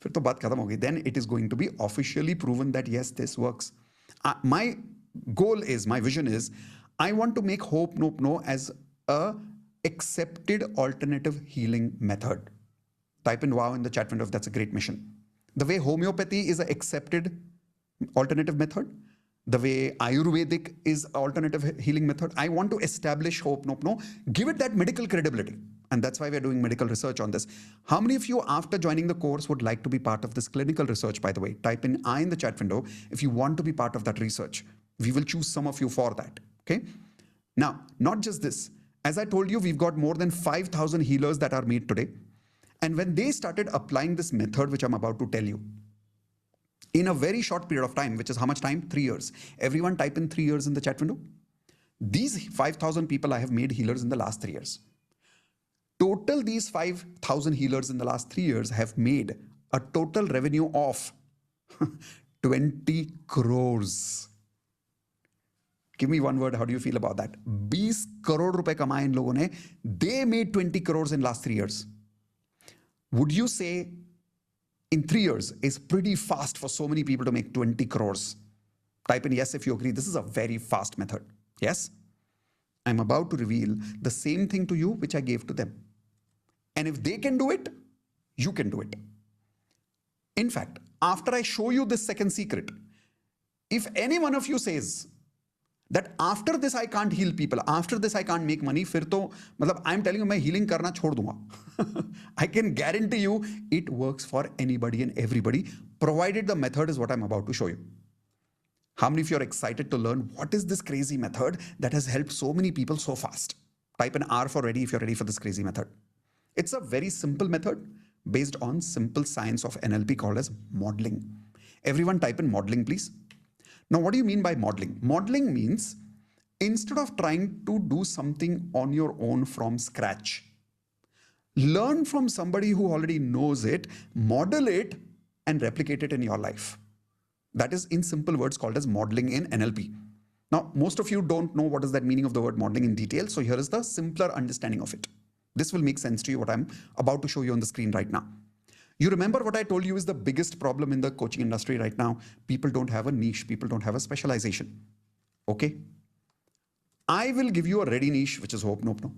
फिर तो बात खत्म होगी. Then it is going to be officially proven that yes, this works. My goal is, my vision is, I want to make HoOponopono as a accepted alternative healing method. Type in wow in the chat window if that's a great mission. The way homeopathy is an accepted alternative method, the way Ayurvedic is alternative healing method, I want to establish HoOponopono, give it that medical credibility. And that's why we're doing medical research on this. How many of you after joining the course would like to be part of this clinical research, by the way? Type in I in the chat window if you want to be part of that research. We will choose some of you for that, okay? Now, not just this. As I told you, we've got more than 5,000 healers that are made today. And when they started applying this method, which I'm about to tell you, in a very short period of time, which is how much time? 3 years. Everyone type in 3 years in the chat window. These 5,000 people I have made healers in the last 3 years. Total, these 5,000 healers in the last 3 years have made a total revenue of 20 crores. Give me one word. How do you feel about that? 20 crore रुपए कमाए इन लोगों ने. They made 20 crores in last 3 years. Would you say in 3 years is pretty fast for so many people to make 20 crores? Type in yes if you agree. This is a very fast method. Yes? I'm about to reveal the same thing to you which I gave to them. And if they can do it, you can do it. In fact, after I show you this second secret, if any one of you says that after this I can't heal people, after this I can't make money, फिर तो मतलब I'm telling you मैं healing करना छोड़ दूंगा. I can guarantee you it works for anybody and everybody, provided the method is what I'm about to show you. How many of you are excited to learn what is this crazy method that has helped so many people so fast? Type an R for ready if you're ready for this crazy method. It's a very simple method based on simple science of NLP called as modeling. Everyone type in modeling, please. Now, what do you mean by modeling? Modeling means instead of trying to do something on your own from scratch, learn from somebody who already knows it, model it, and replicate it in your life. That is, in simple words, called as modeling in NLP. Now, most of you don't know what is that meaning of the word modeling in detail. So here is the simpler understanding of it. This will make sense to you what I'm about to show you on the screen right now. You remember what I told you is the biggest problem in the coaching industry right now? People don't have a niche. People don't have a specialization. Okay? I will give you a ready niche, which is HoOponopono.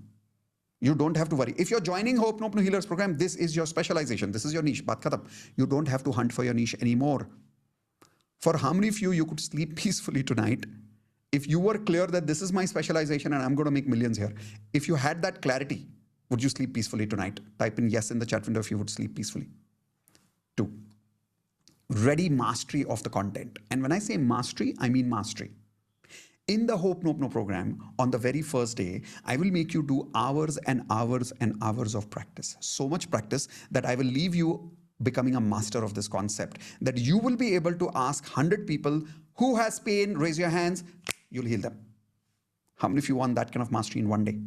You don't have to worry. If you're joining HoOponopono Healers program, this is your specialization. This is your niche. Baat khatam. You don't have to hunt for your niche anymore. For how many of you could sleep peacefully tonight if you were clear that this is my specialization and I'm going to make millions here? If you had that clarity, would you sleep peacefully tonight? Type in yes in the chat window if you would sleep peacefully. 2. Ready mastery of the content. And when I say mastery, I mean mastery. In the HoOponopono program, on the very first day, I will make you do hours and hours and hours of practice. So much practice that I will leave you becoming a master of this concept, that you will be able to ask 100 people who has pain, raise your hands, you'll heal them. How many of you want that kind of mastery in one day?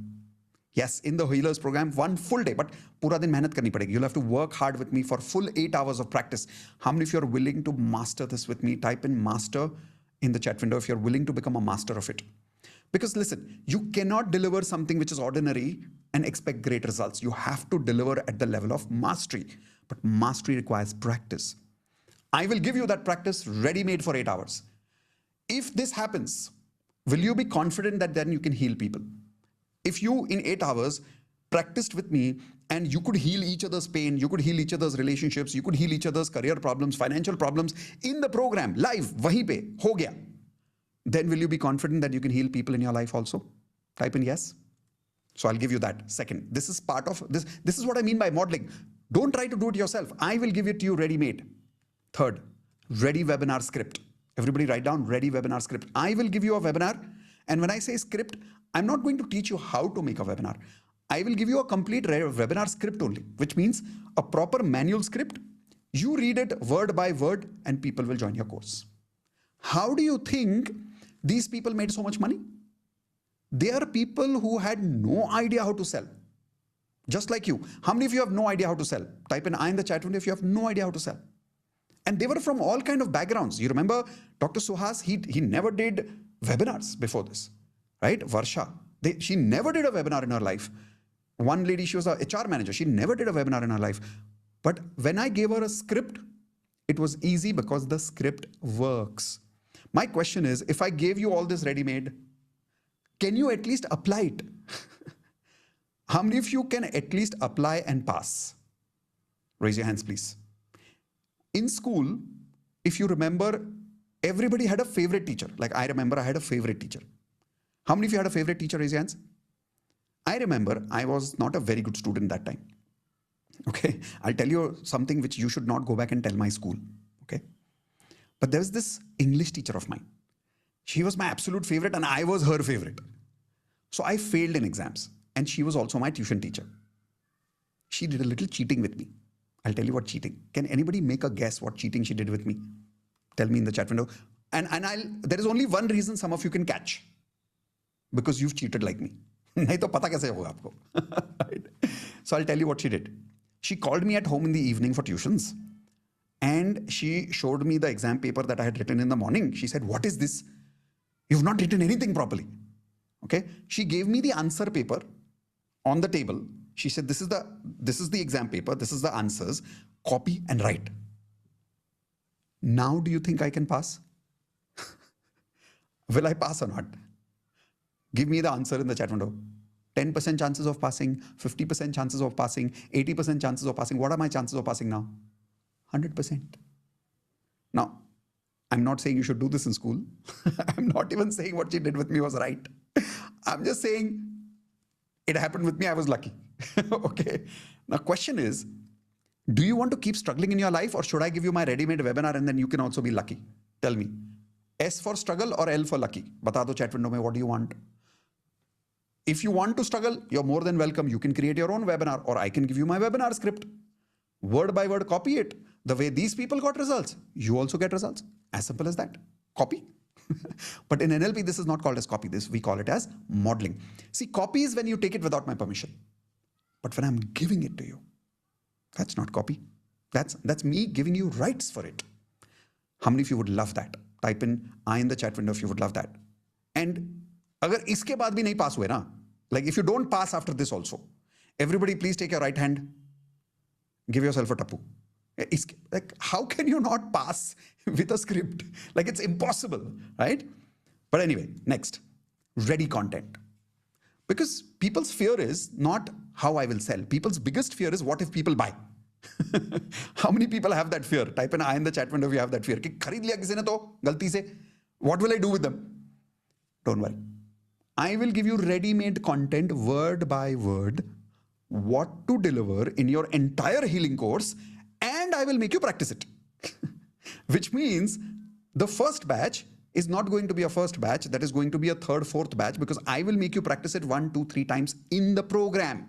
Yes, in the Healers program, one full day, but pura din mehnat karni padegi. You'll have to work hard with me for full 8 hours of practice. How many of you are willing to master this with me? Type in master in the chat window if you're willing to become a master of it. Because listen, you cannot deliver something which is ordinary and expect great results. You have to deliver at the level of mastery. But mastery requires practice. I will give you that practice ready-made for 8 hours. If this happens, will you be confident that then you can heal people? If you in 8 hours practiced with me and you could heal each other's pain, you could heal each other's relationships, you could heal each other's career problems, financial problems in the program, live, wahi pe, ho gaya. Then will you be confident that you can heal people in your life also? Type in yes. So I'll give you that. Second, this is part of this. This is what I mean by modeling. Don't try to do it yourself. I will give it to you ready-made. Third, ready webinar script. Everybody write down ready webinar script. I will give you a webinar. And when I say script, I'm not going to teach you how to make a webinar. I will give you a complete webinar script only, which means a proper manual script. You read it word by word and people will join your course. How do you think these people made so much money? They are people who had no idea how to sell. Just like you. How many of you have no idea how to sell? Type in I in the chat window if you have no idea how to sell. And they were from all kind of backgrounds. You remember Dr. Suhas, he never did webinars before this, right? Varsha, she never did a webinar in her life. One lady, she was a HR manager. She never did a webinar in her life. But when I gave her a script, it was easy because the script works. My question is, if I gave you all this ready-made, can you at least apply it? How many of you can at least apply and pass? Raise your hands, please. In school, if you remember, everybody had a favorite teacher. Like I remember I had a favorite teacher. How many of you had a favorite teacher? Raise your hands. I remember I was not a very good student that time. Okay, I'll tell you something which you should not go back and tell my school. Okay, but there was this English teacher of mine. She was my absolute favorite and I was her favorite. So I failed in exams and she was also my tuition teacher. She did a little cheating with me. I'll tell you what cheating. Can anybody make a guess what cheating she did with me? Tell me in the chat window. And there is only one reason some of you can catch. Because you've cheated like me. नहीं तो पता कैसे होगा आपको. So I'll tell you what she did. She called me at home in the evening for tuitions. And she showed me the exam paper that I had written in the morning. She said, what is this? You've not written anything properly. Okay. She gave me the answer paper on the table. She said, this is the exam paper. This is the answers. Copy and write. Now do you think I can pass? Will I pass or not? Give me the answer in the chat window. 10% chances of passing, 50% chances of passing, 80% chances of passing. What are my chances of passing now? 100%. Now, I'm not saying you should do this in school. I'm not even saying what she did with me was right. I'm just saying it happened with me. I was lucky. Okay. Now, question is, do you want to keep struggling in your life or should I give you my ready-made webinar and then you can also be lucky? Tell me. S for struggle or L for lucky? Bata do chat window mein, what do you want? If you want to struggle, you're more than welcome. You can create your own webinar or I can give you my webinar script. Word by word, copy it. The way these people got results, you also get results. As simple as that. Copy. But in NLP, this is not called as copy. We call it as modeling. See, copy is when you take it without my permission. But when I'm giving it to you, that's not copy. That's me giving you rights for it. How many of you would love that? Type in I in the chat window if you would love that. And agar iske baad bhi nahi pass hue na, like if you don't pass after this also, everybody please take your right hand, give yourself a tapu. Like, how can you not pass with a script? Like, it's impossible, right? But anyway, next, ready content. Because people's fear is not how I will sell. People's biggest fear is what if people buy? How many people have that fear? Type in I in the chat window if you have that fear. Ki kharid liya kisi ne to, galti se. What will I do with them? Don't worry. I will give you ready-made content word by word, what to deliver in your entire healing course, and I will make you practice it. Which means the first batch is not going to be a first batch. That is going to be a third, fourth batch because I will make you practice it 1, 2, 3 times in the program.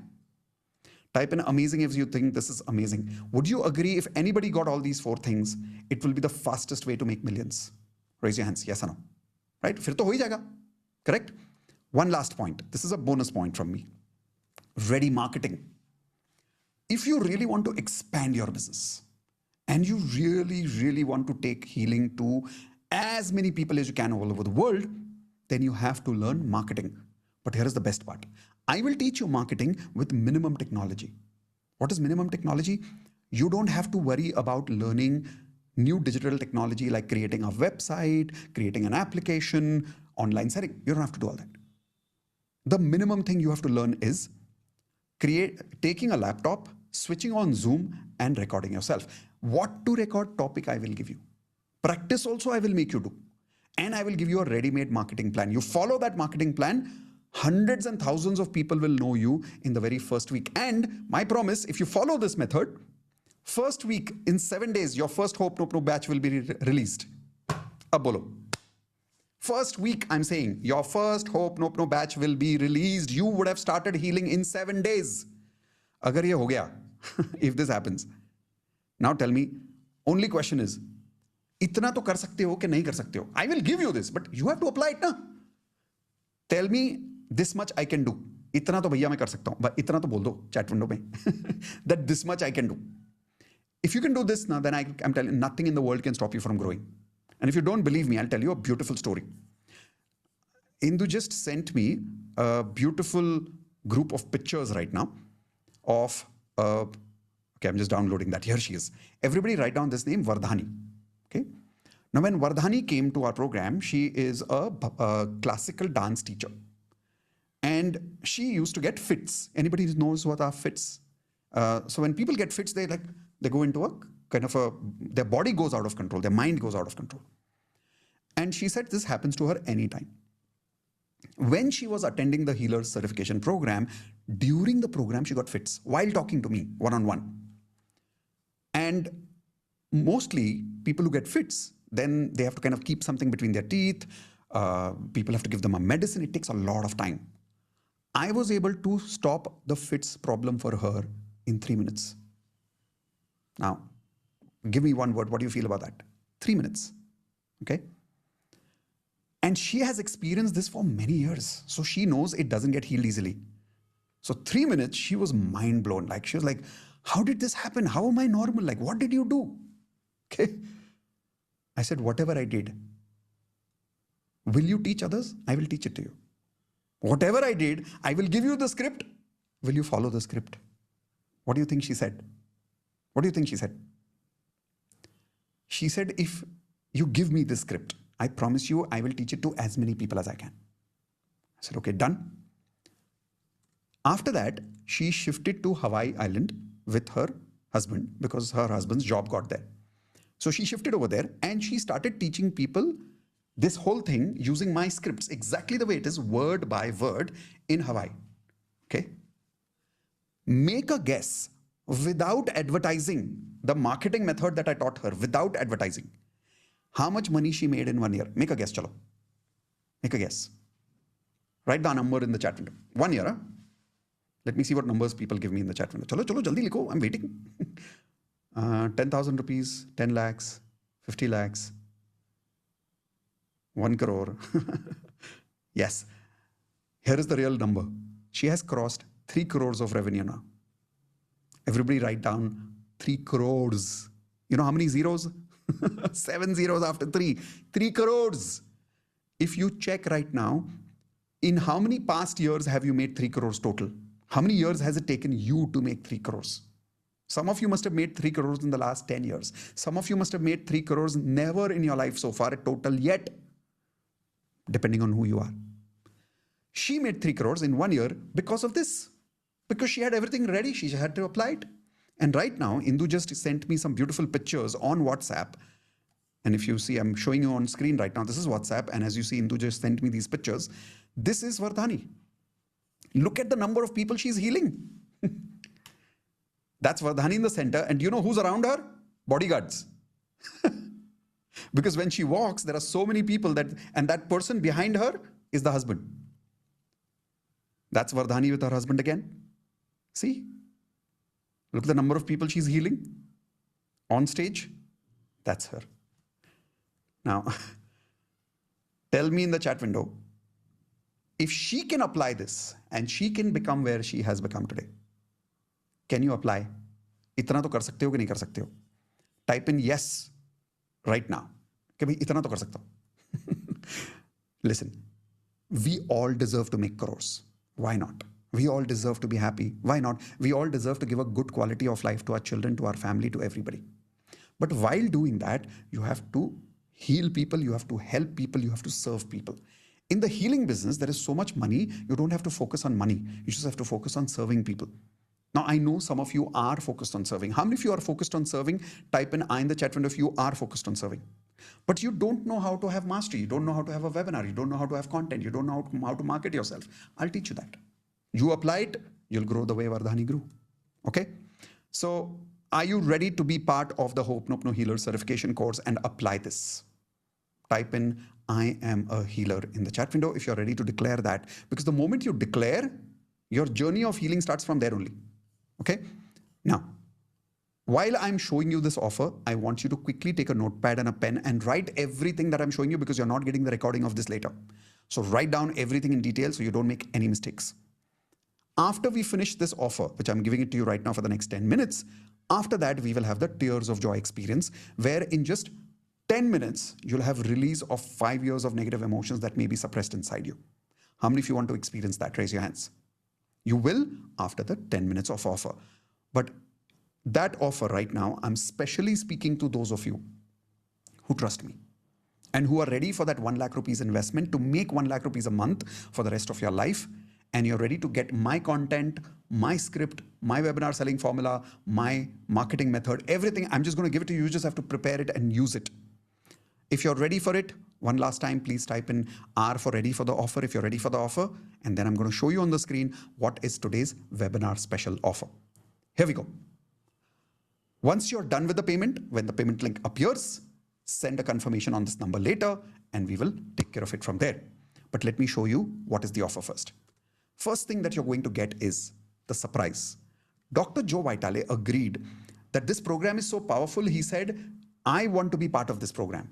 Type in amazing if you think this is amazing. Would you agree if anybody got all these 4 things, it will be the fastest way to make millions? Raise your hands. Yes or no? Right? Fir to ho hi jayega. Correct? One last point. This is a bonus point from me. Ready marketing. If you really want to expand your business and you really, really want to take healing to as many people as you can all over the world, then you have to learn marketing. But here is the best part. I will teach you marketing with minimum technology. What is minimum technology? You don't have to worry about learning new digital technology like creating a website, creating an application, online setting. You don't have to do all that. The minimum thing you have to learn is taking a laptop, switching on Zoom and recording yourself. What to record topic I will give you. Practice also I will make you do. And I will give you a ready-made marketing plan. You follow that marketing plan, hundreds and thousands of people will know you in the very first week. And my promise, if you follow this method, first week in 7 days, your first HoOponopono batch will be released. Ab bolo. First week, I'm saying, your first HoOponopono batch will be released. You would have started healing in 7 days. Agar ye ho gaya, if this happens. Now tell me, only question is, itna to kar sakte ho ke nahi kar sakte ho? I will give you this, but you have to apply it na. Tell me, this much I can do. Itna to bhaiya main kar sakta hu. But itna to bol do, chat window mein. That this much I can do. If you can do this now, then I'm telling you, nothing in the world can stop you from growing. And if you don't believe me, I'll tell you a beautiful story. Indu just sent me a beautiful group of pictures right now of, okay, I'm just downloading that. Here she is. Everybody write down this name, Vardhani. Okay. Now, when Vardhani came to our program, she is a classical dance teacher. And she used to get fits. Anybody knows what are fits? So when people get fits, they go into a kind of their body goes out of control, their mind goes out of control. And she said this happens to her anytime. When she was attending the healer certification program, during the program, she got fits while talking to me one-on-one. And mostly people who get fits, then they have to kind of keep something between their teeth. People have to give them a medicine. It takes a lot of time. I was able to stop the fits problem for her in 3 minutes. Now, give me one word. What do you feel about that? 3 minutes. Okay. And she has experienced this for many years. So she knows it doesn't get healed easily. So 3 minutes, she was mind blown. Like, she was like, how did this happen? How am I normal? Like, what did you do? Okay. I said, whatever I did, will you teach others? I will teach it to you. Whatever I did, I will give you the script. Will you follow the script? What do you think she said? What do you think she said? She said, if you give me this script, I promise you, I will teach it to as many people as I can. I said, okay, done. After that, she shifted to Hawaii Island with her husband because her husband's job got there. So she shifted over there and she started teaching people this whole thing using my scripts, exactly the way it is, word by word in Hawaii. Okay. Make a guess without advertising, the marketing method that I taught her without advertising. How much money she made in 1 year? Make a guess, chalo. Make a guess. Write the number in the chat window. 1 year, huh? Let me see what numbers people give me in the chat window. Chalo, chalo, jaldi likho. I'm waiting. 10,000 rupees, 10 lakhs, 50 lakhs, 1 crore. Yes. Here is the real number. She has crossed 3 crores of revenue now. Everybody write down 3 crores. You know how many zeros? 7 zeros after 3. 3 crores. If you check right now, in how many past years have you made 3 crores total? How many years has it taken you to make 3 crores? Some of you must have made 3 crores in the last 10 years. Some of you must have made 3 crores never in your life so far, total yet, depending on who you are. She made 3 crores in 1 year because of this. Because she had everything ready, she had to apply it. And right now, Indu just sent me some beautiful pictures on WhatsApp. And if you see, I'm showing you on screen right now, this is WhatsApp. And as you see, Indu just sent me these pictures. This is Vardhani. Look at the number of people she's healing. That's Vardhani in the center. And do you know who's around her? Bodyguards. Because when she walks, there are so many people and that person behind her is the husband. That's Vardhani with her husband again. See? Look at the number of people she's healing on stage. That's her. Now, tell me in the chat window, if she can apply this and she can become where she has become today, can you apply? इतना तो कर सकते हो कि नहीं कर सकते हो? Type in yes right now. कि भाई इतना तो कर सकता हूँ. Listen, we all deserve to make crores. Why not? We all deserve to be happy. Why not? We all deserve to give a good quality of life to our children, to our family, to everybody. But while doing that, you have to heal people, you have to help people, you have to serve people. In the healing business, there is so much money, you don't have to focus on money. You just have to focus on serving people. Now, I know some of you are focused on serving. How many of you are focused on serving? Type in I in the chat window if you are focused on serving. But you don't know how to have mastery. You don't know how to have a webinar. You don't know how to have content. You don't know how to market yourself. I'll teach you that. You apply it, you'll grow the way Vardhani grew. Okay? So, are you ready to be part of the HoOponopono Healer certification course and apply this? Type in I am a healer in the chat window if you're ready to declare that. Because the moment you declare, your journey of healing starts from there only. Okay? Now, while I'm showing you this offer, I want you to quickly take a notepad and a pen and write everything that I'm showing you because you're not getting the recording of this later. So write down everything in detail so you don't make any mistakes. After we finish this offer, which I'm giving it to you right now for the next 10 minutes, after that, we will have the Tears of Joy experience, where in just 10 minutes, you'll have release of 5 years of negative emotions that may be suppressed inside you. How many of you want to experience that? Raise your hands. You will after the 10 minutes of offer. But that offer right now, I'm specially speaking to those of you who trust me and who are ready for that 1 lakh rupees investment to make 1 lakh rupees a month for the rest of your life. And you're ready to get my content, my script, my webinar selling formula, my marketing method, everything. I'm just going to give it to you. You just have to prepare it and use it. If you're ready for it, One last time, please type in R for ready for the offer if you're ready for the offer. And then I'm going to show you on the screen what is today's webinar special offer. Here we go. Once you're done with the payment, when the payment link appears, send a confirmation on this number later and we will take care of it from there. But let me show you what is the offer first. First thing that you're going to get is the surprise. Dr. Joe Vitale agreed that this program is so powerful. He said, I want to be part of this program.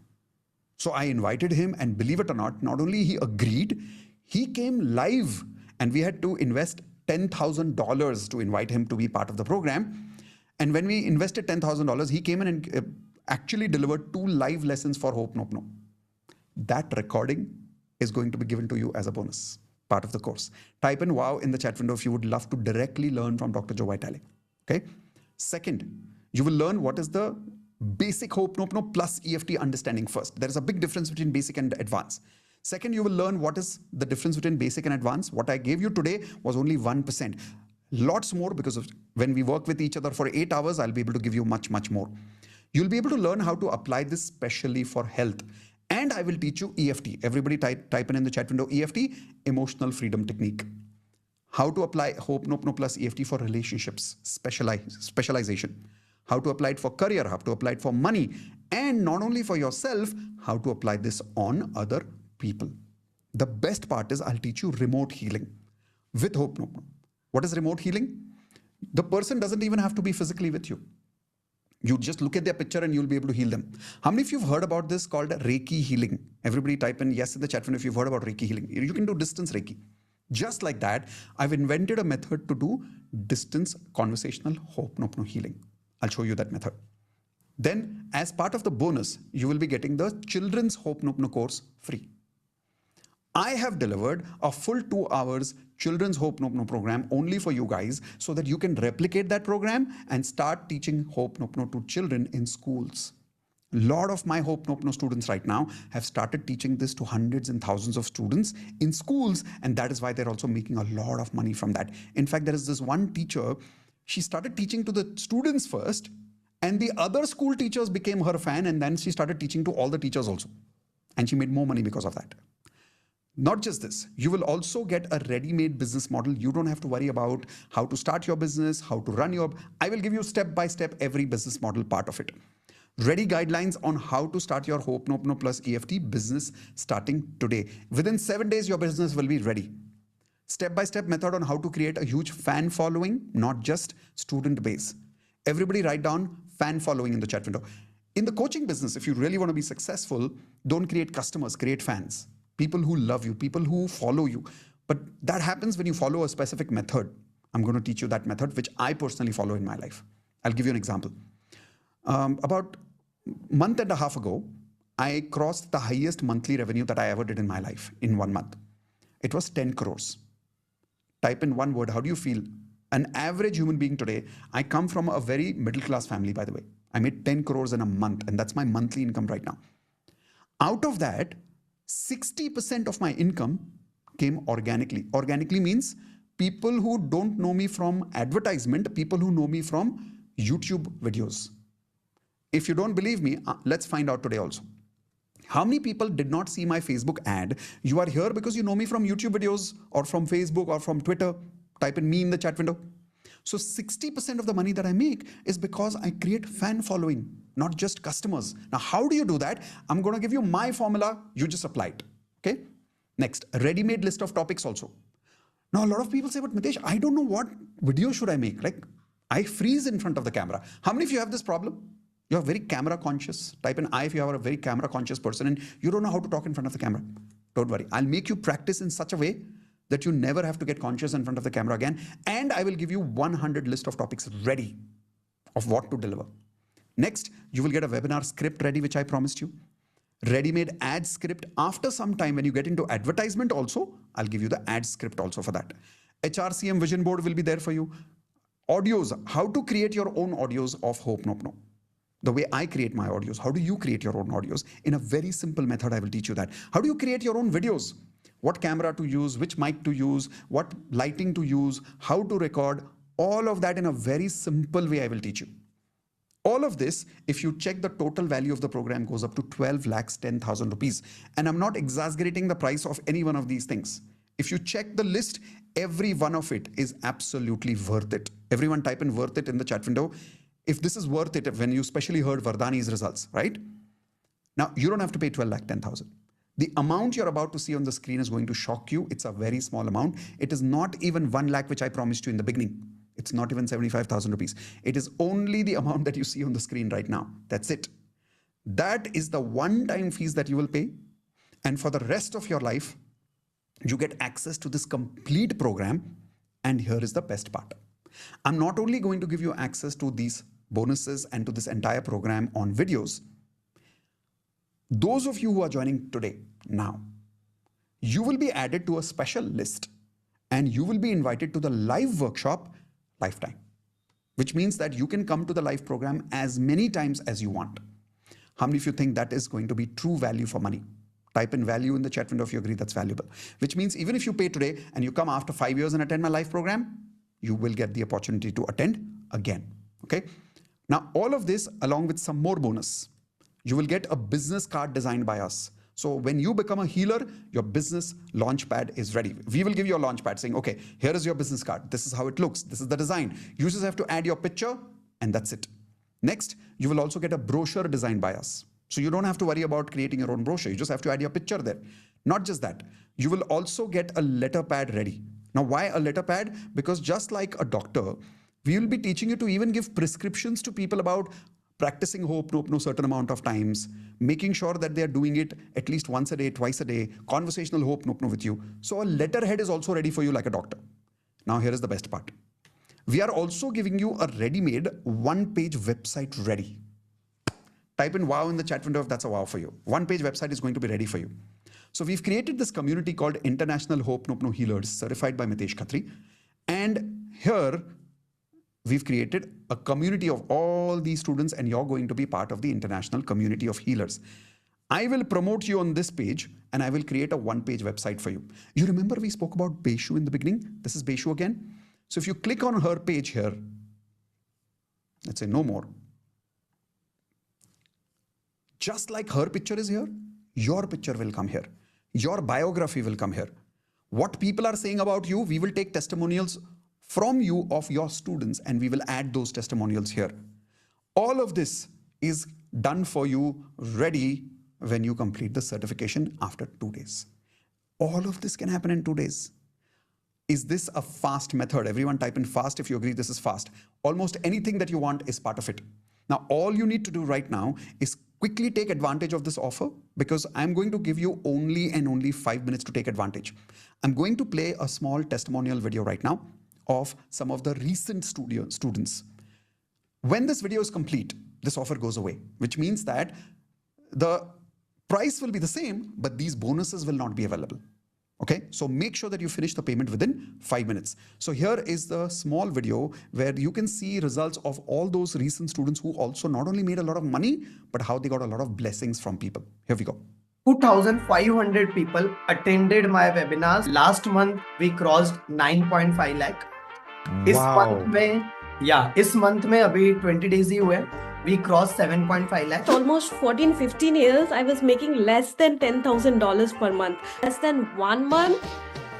So I invited him, and believe it or not only he agreed, he came live and we had to invest $10,000 to invite him to be part of the program. And when we invested $10,000, he came in and actually delivered 2 live lessons for HoOponopono. That recording is going to be given to you as a bonus, part of the course. Type in wow in the chat window if you would love to directly learn from Dr. Joe Vitale. Okay. Second, you will learn what is the basic HoOponopono plus EFT understanding first. There is a big difference between basic and advanced. Second, you will learn what is the difference between basic and advanced. What I gave you today was only 1%. Lots more, because of when we work with each other for 8 hours, I'll be able to give you much, much more. You'll be able to learn how to apply this specially for health. And I will teach you EFT. Everybody type in the chat window, EFT, emotional freedom technique. How to apply HoOponopono plus EFT for relationships, specialization. How to apply it for career, how to apply it for money, and not only for yourself, how to apply this on other people. The best part is I'll teach you remote healing with HoOponopono. What is remote healing? The person doesn't even have to be physically with you. You just look at their picture and you'll be able to heal them. How many of you have heard about this called Reiki healing? Everybody type in yes in the chat window if you've heard about Reiki healing. You can do distance Reiki. Just like that, I've invented a method to do distance conversational HoOponopono healing. I'll show you that method. Then, as part of the bonus, you will be getting the children's HoOponopono course free. I have delivered a full 2 hours children's HoOponopono program only for you guys so that you can replicate that program and start teaching HoOponopono to children in schools. A lot of my HoOponopono students right now have started teaching this to hundreds and thousands of students in schools, and that is why they're also making a lot of money from that. In fact, there is this one teacher, she started teaching to the students first, and the other school teachers became her fan, and then she started teaching to all the teachers also. And she made more money because of that. Not just this, you will also get a ready-made business model. You don't have to worry about how to start your business, how to run your... I will give you step-by-step every business model part of it. Ready guidelines on how to start your HoOponopono plus EFT business starting today. Within 7 days, your business will be ready. Step-by-step method on how to create a huge fan following, not just student base. Everybody write down fan following in the chat window. In the coaching business, if you really want to be successful, don't create customers, create fans. People who love you, people who follow you. But that happens when you follow a specific method. I'm going to teach you that method, which I personally follow in my life. I'll give you an example. About a month and a half ago, I crossed the highest monthly revenue that I ever did in my life in 1 month. It was 10 crores. Type in one word, how do you feel? An average human being today, I come from a very middle class family, by the way. I made 10 crores in a month, and that's my monthly income right now. Out of that, 60% of my income came organically. Organically means people who don't know me from advertisement, people who know me from YouTube videos. If you don't believe me, let's find out today also. How many people did not see my Facebook ad? You are here because you know me from YouTube videos or from Facebook or from Twitter. Type in me in the chat window. So 60% of the money that I make is because I create fan following, not just customers. Now, how do you do that? I'm going to give you my formula. You just apply it. Okay. Next, a ready-made list of topics also. Now, a lot of people say, but Mitesh, I don't know what video should I make. Like, I freeze in front of the camera. How many of you have this problem? You're very camera conscious. Type in I if you are a very camera conscious person and you don't know how to talk in front of the camera. Don't worry. I'll make you practice in such a way that you never have to get conscious in front of the camera again. And I will give you 100 list of topics ready of what to deliver. Next, you will get a webinar script ready, which I promised you. Ready-made ad script. After some time, when you get into advertisement also, I'll give you the ad script also for that. HRCM vision board will be there for you. Audios, how to create your own audios of HoOponopono. The way I create my audios. How do you create your own audios? In a very simple method, I will teach you that. How do you create your own videos? What camera to use, which mic to use, what lighting to use, how to record, all of that in a very simple way I will teach you. All of this, if you check, the total value of the program goes up to 12,10,000 rupees. And I'm not exaggerating the price of any one of these things. If you check the list, every one of it is absolutely worth it. Everyone type in worth it in the chat window. If this is worth it, when you especially heard Vardhani's results, right? Now, you don't have to pay 12,10,000. The amount you're about to see on the screen is going to shock you. It's a very small amount. It is not even 1 lakh, which I promised you in the beginning. It's not even 75,000 rupees. It is only the amount that you see on the screen right now. That's it. That is the one-time fees that you will pay. And for the rest of your life, you get access to this complete program. And here is the best part. I'm not only going to give you access to these bonuses and to this entire program on videos. Those of you who are joining today, now, you will be added to a special list and you will be invited to the live workshop lifetime, which means that you can come to the live program as many times as you want. How many of you think that is going to be true value for money? Type in value in the chat window if you agree that's valuable. Which means even if you pay today and you come after 5 years and attend my live program, you will get the opportunity to attend again. Okay. Now, all of this along with some more bonus. You will get a business card designed by us. So when you become a healer, your business launchpad is ready. We will give you a launchpad saying, okay, here is your business card. This is how it looks. This is the design. You just have to add your picture and that's it. Next, you will also get a brochure designed by us. So you don't have to worry about creating your own brochure. You just have to add your picture there. Not just that, you will also get a letter pad ready. Now, why a letter pad? Because just like a doctor, we will be teaching you to even give prescriptions to people about practicing HoOponopono certain amount of times, making sure that they are doing it at least once a day, twice a day, conversational HoOponopono with you. So a letterhead is also ready for you like a doctor. Now here is the best part. We are also giving you a ready-made one-page website ready. Type in wow in the chat window if that's a wow for you. One-page website is going to be ready for you. So we've created this community called International HoOponopono Healers, certified by Mitesh Khatri. And here, we've created a community of all these students and you're going to be part of the international community of healers. I will promote you on this page and I will create a one-page website for you. You remember we spoke about Beshu in the beginning? This is Beshu again. So if you click on her page here, let's say no more. Just like her picture is here, your picture will come here. Your biography will come here. What people are saying about you, we will take testimonials from you of your students and we will add those testimonials here. All of this is done for you, ready when you complete the certification after 2 days. All of this can happen in 2 days. Is this a fast method? Everyone type in fast if you agree this is fast. Almost anything that you want is part of it. Now, all you need to do right now is quickly take advantage of this offer because I'm going to give you only 5 minutes to take advantage. I'm going to play a small testimonial video right now of some of the recent students. When this video is complete, this offer goes away, which means that the price will be the same, but these bonuses will not be available. Okay, so make sure that you finish the payment within 5 minutes. So here is the small video where you can see results of all those recent students who also not only made a lot of money, but how they got a lot of blessings from people. Here we go. 2,500 people attended my webinars. Last month, we crossed 9.5 lakh. Wow. इस month में अभी 20 days ही हुए. We crossed 7.5 lakhs. Almost 14-15 years, I was making less than $10,000 per month. Less than 1 month,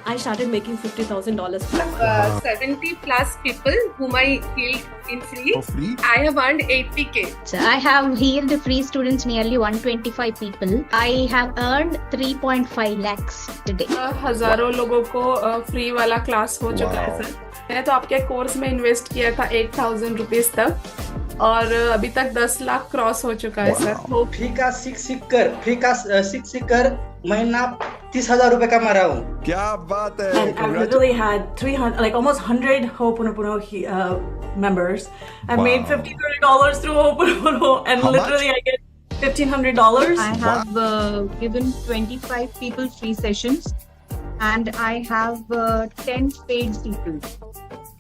I started making $50,000 per month. 70 plus people whom I healed in free. For free? I have earned 80K. So I have healed free students nearly 125 people. I have earned 3.5 lakhs today. हजारों लोगों को free वाला class हो चुका है sir. मैंने तो आपके कोर्स में इन्वेस्ट किया था 8,000 रुपीज तक और अभी तक 10 लाख क्रॉस हो चुका है सर. फ्री का सीख कर महीना 30,000 रुपए कमा रहा हूँ. क्या बात है. And I've literally had 300, like almost 100 HoOponopono members. I've made $50-$30 through HoOponopono and How literally much? I get $1,500. I have given 25 people free sessions and I have 10 paid people.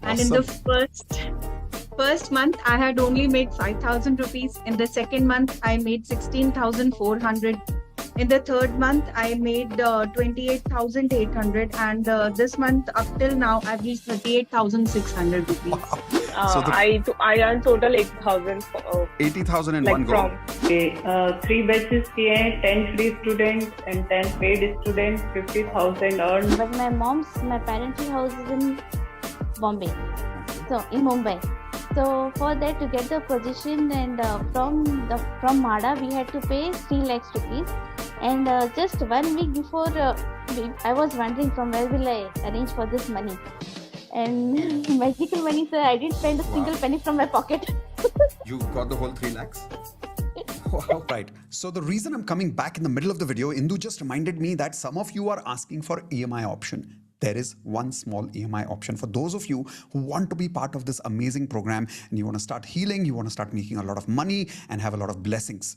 And in the first month, I had only made 5,000 rupees. In the second month, I made 16,400. In the third month, I made 28,800. And this month, up till now, I've reached 38,600 rupees. I earned total 80,000. 80,000 in like one go. from 3 batches किए हैं, 10 free students and 10 paid students, 50,000 earned. But my parents' house is in Bombay, so in Mumbai. So for that, to get the position, and from MADA we had to pay 3 lakhs rupees. And just 1 week before, I was wondering from where will I arrange for this money. And magical money, sir, I didn't spend a single penny from my pocket. You got the whole 3 lakhs? Wow. Right. So the reason I'm coming back in the middle of the video, Indu just reminded me that some of you are asking for EMI option. There is one small EMI option for those of you who want to be part of this amazing program and you want to start healing, you want to start making a lot of money and have a lot of blessings.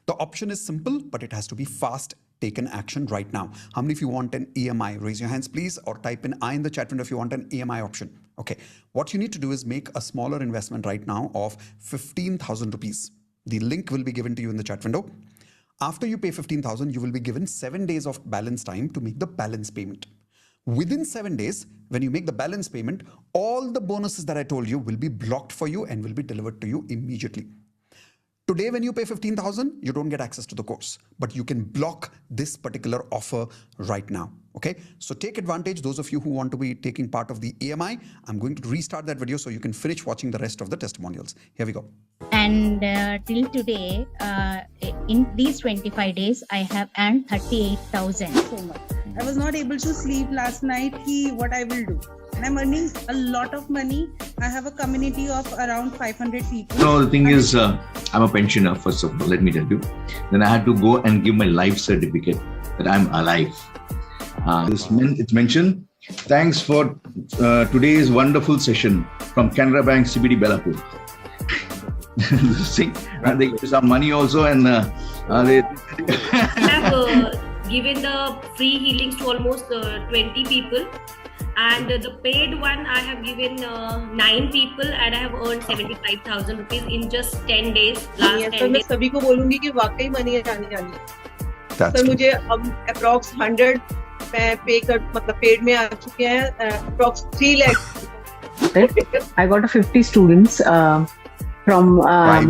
The option is simple, but it has to be fast. Take an action right now. How many of you want an EMI? Raise your hands, please, or type in I in the chat window if you want an EMI option. Okay. What you need to do is make a smaller investment right now of 15,000 rupees. The link will be given to you in the chat window. After you pay 15,000, you will be given 7 days of balance time to make the balance payment. Within 7 days, when you make the balance payment, all the bonuses that I told you will be blocked for you and will be delivered to you immediately. Today, when you pay 15,000, you don't get access to the course, but you can block this particular offer right now. Okay, so take advantage. Those of you who want to be taking part of the EMI, I'm going to restart that video so you can finish watching the rest of the testimonials. Here we go. And till today, in these 25 days, I have earned 38,000. So much. I was not able to sleep last night. What I will do? And I'm earning a lot of money. I have a community of around 500 people. No, the thing is, I'm a pensioner, first of all, let me tell you. Then I had to go and give my life certificate that I'm alive. It's mentioned, thanks for today's wonderful session from Canara Bank CBD Bellapur. And they give some money also, and they have given the free healings to almost 20 people. And the paid one I have given 9 people and I have earned 75,000 rupees in just 10 days. Last 10 मैं days. सभी को बोलूंगी कि वाकई money आनी है। Sir मुझे अब अप्रॉक्स 100 मैं पे कर मतलब पेड में आ चुके हैं approx 3 lakh. I got 50 students from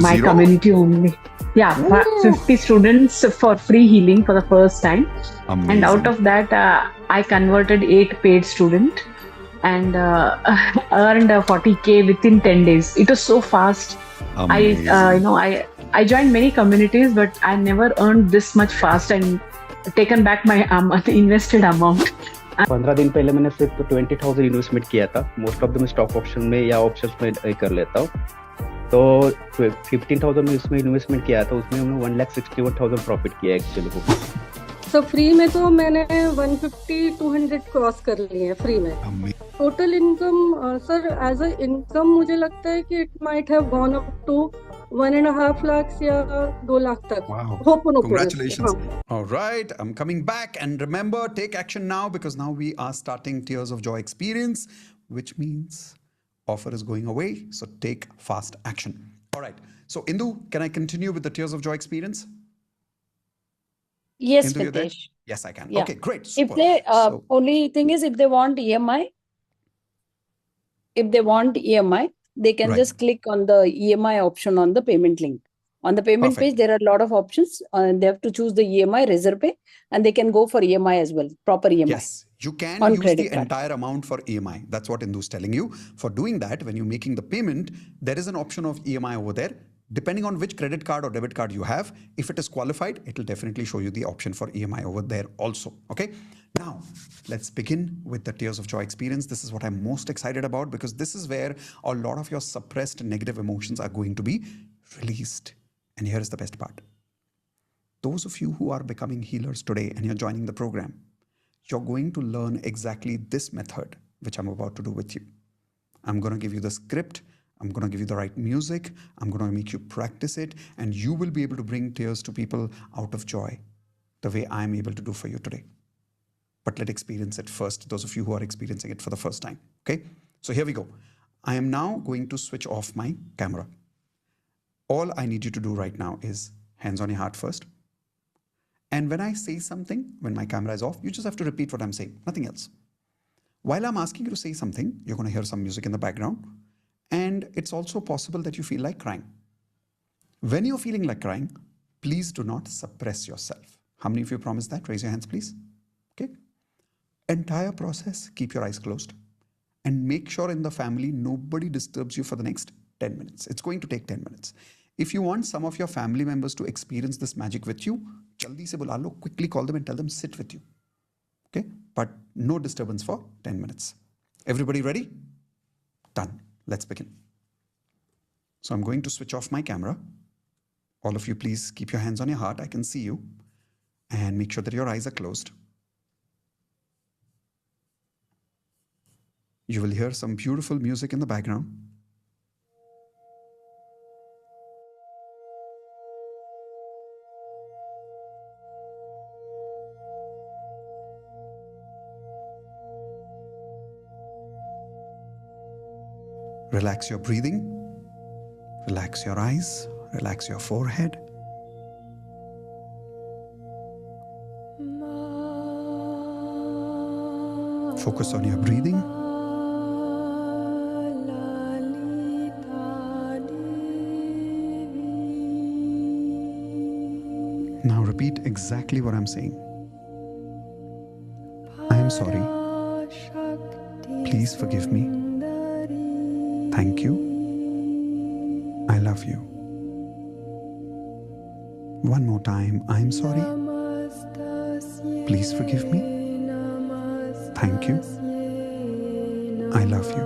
my community only. Yeah, 50 students for free healing for the first time. Amazing. And out of that, I converted 8 paid students and earned 40K within 10 days. It was so fast. Amazing. I joined many communities, but I never earned this much fast and taken back my invested amount. 15 दिन पहले मैंने सिर्फ 20,000 investment किया था। Most of the मैं stock option में या options में कर लेता हूँ। तो 15,000 में इसमें इन्वेस्टमेंट किया था, उसमें हमने 1,61,000 प्रॉफिट किया एक्चुअली को। तो फ्री में तो मैंने 150-200 क्रॉस कर लिए हैं फ्री में। Total income sir as a income मुझे लगता है कि it might have gone up to 1.5 lakhs या 2 lakh तक। Wow. HoOponopono. Congratulations. All right, I'm coming back, and remember, take action now, because now we are starting Tears of Joy experience, which means offer is going away. So take fast action. All right. So Indu, can I continue with the Tears of Joy experience? Yes, Indu, you there? Mitesh. Yes, I can. Yeah. Okay, great. If Super. they So- only thing is, if they want EMI, they can Right. just click on the EMI option on the payment link. On the payment Perfect. page, there are a lot of options. They have to choose the EMI, Reserve Pay, and they can go for EMI as well, proper EMI. Yes, you can on use the credit card. entire amount for EMI. That's what Indu is telling you. For doing that, when you're making the payment, there is an option of EMI over there. Depending on which credit card or debit card you have, if it is qualified, it will definitely show you the option for EMI over there also. Okay. Now, let's begin with the Tears of Joy experience. This is what I'm most excited about, because this is where a lot of your suppressed negative emotions are going to be released. And here is the best part. Those of you who are becoming healers today and you're joining the program, you're going to learn exactly this method, which I'm about to do with you. I'm going to give you the script. I'm going to give you the right music. I'm going to make you practice it, and you will be able to bring tears to people out of joy the way I'm able to do for you today. But let's experience it first, those of you who are experiencing it for the first time. Okay, so here we go. I am now going to switch off my camera. All I need you to do right now is hands on your heart first. And when I say something, when my camera is off, you just have to repeat what I'm saying, nothing else. While I'm asking you to say something, you're going to hear some music in the background. And it's also possible that you feel like crying. When you're feeling like crying, please do not suppress yourself. How many of you promise that? Raise your hands, please. Okay. Entire process, keep your eyes closed. And make sure in the family, nobody disturbs you for the next 10 minutes. It's going to take 10 minutes. If you want some of your family members to experience this magic with you, jaldi se bula lo, quickly call them and tell them sit with you. Okay? But no disturbance for 10 minutes. Everybody ready? Done. Let's begin. So I'm going to switch off my camera. All of you, please keep your hands on your heart. I can see you. And make sure that your eyes are closed. You will hear some beautiful music in the background. Relax your breathing. Relax your eyes. Relax your forehead. Focus on your breathing. Now repeat exactly what I'm saying. I am sorry. Please forgive me. Thank you. I love you. One more time. I am sorry. Please forgive me. Thank you. I love you.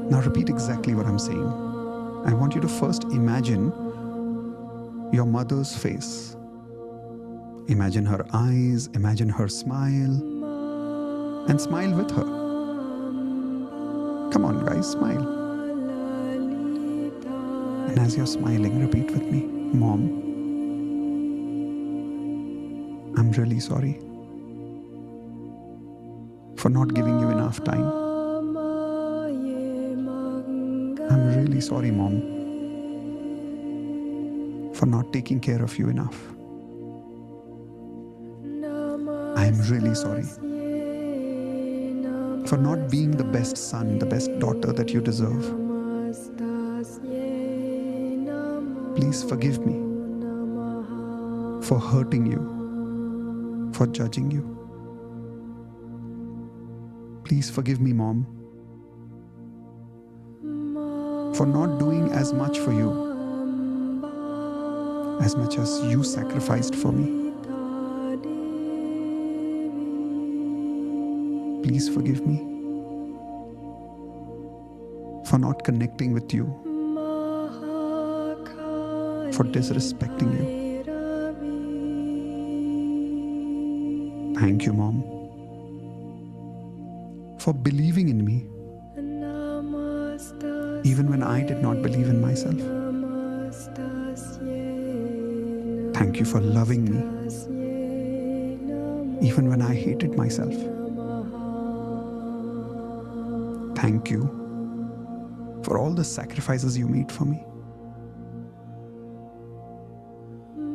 Now repeat exactly what I'm saying. I want you to first imagine your mother's face. Imagine her eyes, imagine her smile, and smile with her. Come on, guys, smile. And as you're smiling, repeat with me, Mom, I'm really sorry for not giving you enough time. I'm really sorry, Mom, for not taking care of you enough. I'm really sorry for not being the best son, the best daughter that you deserve. Please forgive me for hurting you, for judging you. Please forgive me, Mom, for not doing as much for you, as much as you sacrificed for me. Please forgive me for not connecting with you, for disrespecting you. Thank you, Mom, for believing in me even when I did not believe in myself. Thank you for loving me even when I hated myself. Thank you for all the sacrifices you made for me.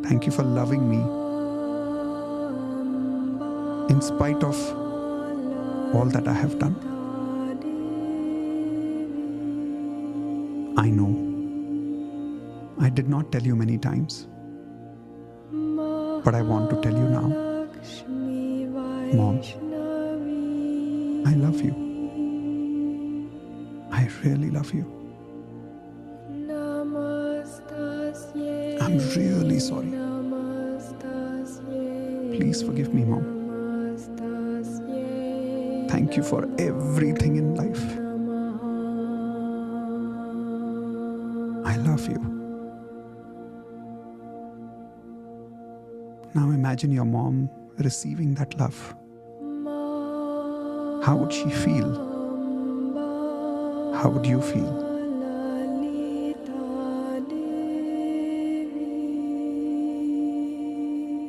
Thank you for loving me in spite of all that I have done. I know I did not tell you many times, but I want to tell you now. Mom, I love you. I really love you. I'm really sorry. Please forgive me, Mom. Thank you for everything in life. I love you. Now imagine your mom receiving that love. How would she feel? How would you feel?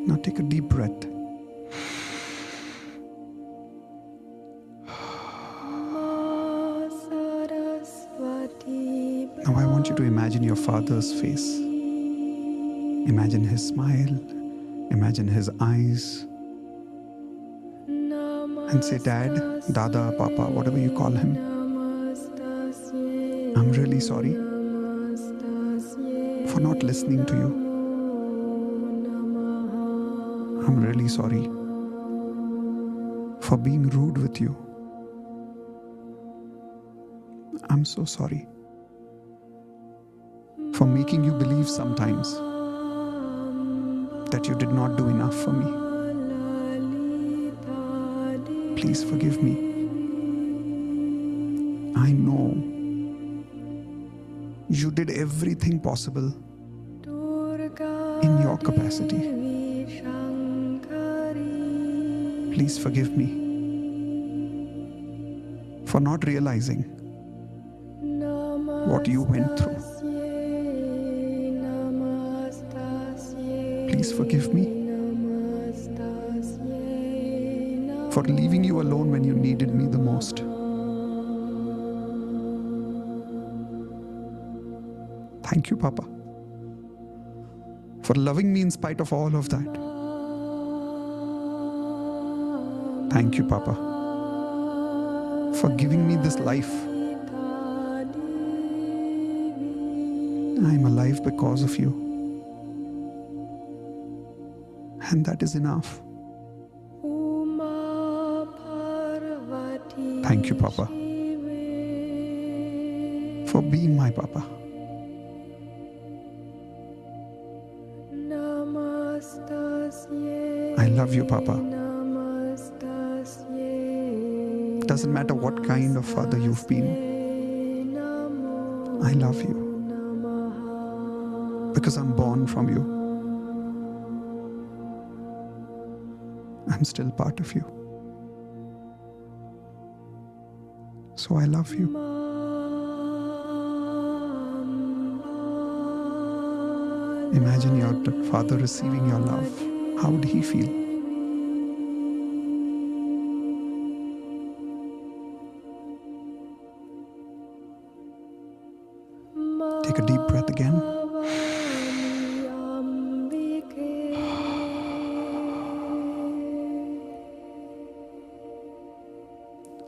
Now take a deep breath. Now I want you to imagine your father's face. Imagine his smile. Imagine his eyes. and say, Dad, Dada, Papa, whatever you call him, I'm really sorry for not listening to you. I'm really sorry for being rude with you. I'm so sorry for making you believe sometimes that you did not do enough for me. Please forgive me. I know you did everything possible in your capacity. Please forgive me for not realizing what you went through. Please forgive me for leaving you alone when you needed me the most. Thank you, Papa, for loving me in spite of all of that. Thank you, Papa, for giving me this life. I'm alive because of you. And that is enough. Thank you, Papa, for being my Papa. I love you, Papa. Doesn't matter what kind of father you've been. I love you because I'm born from you. I'm still part of you. So I love you. Imagine your father receiving your love. How would he feel? Take a deep breath again.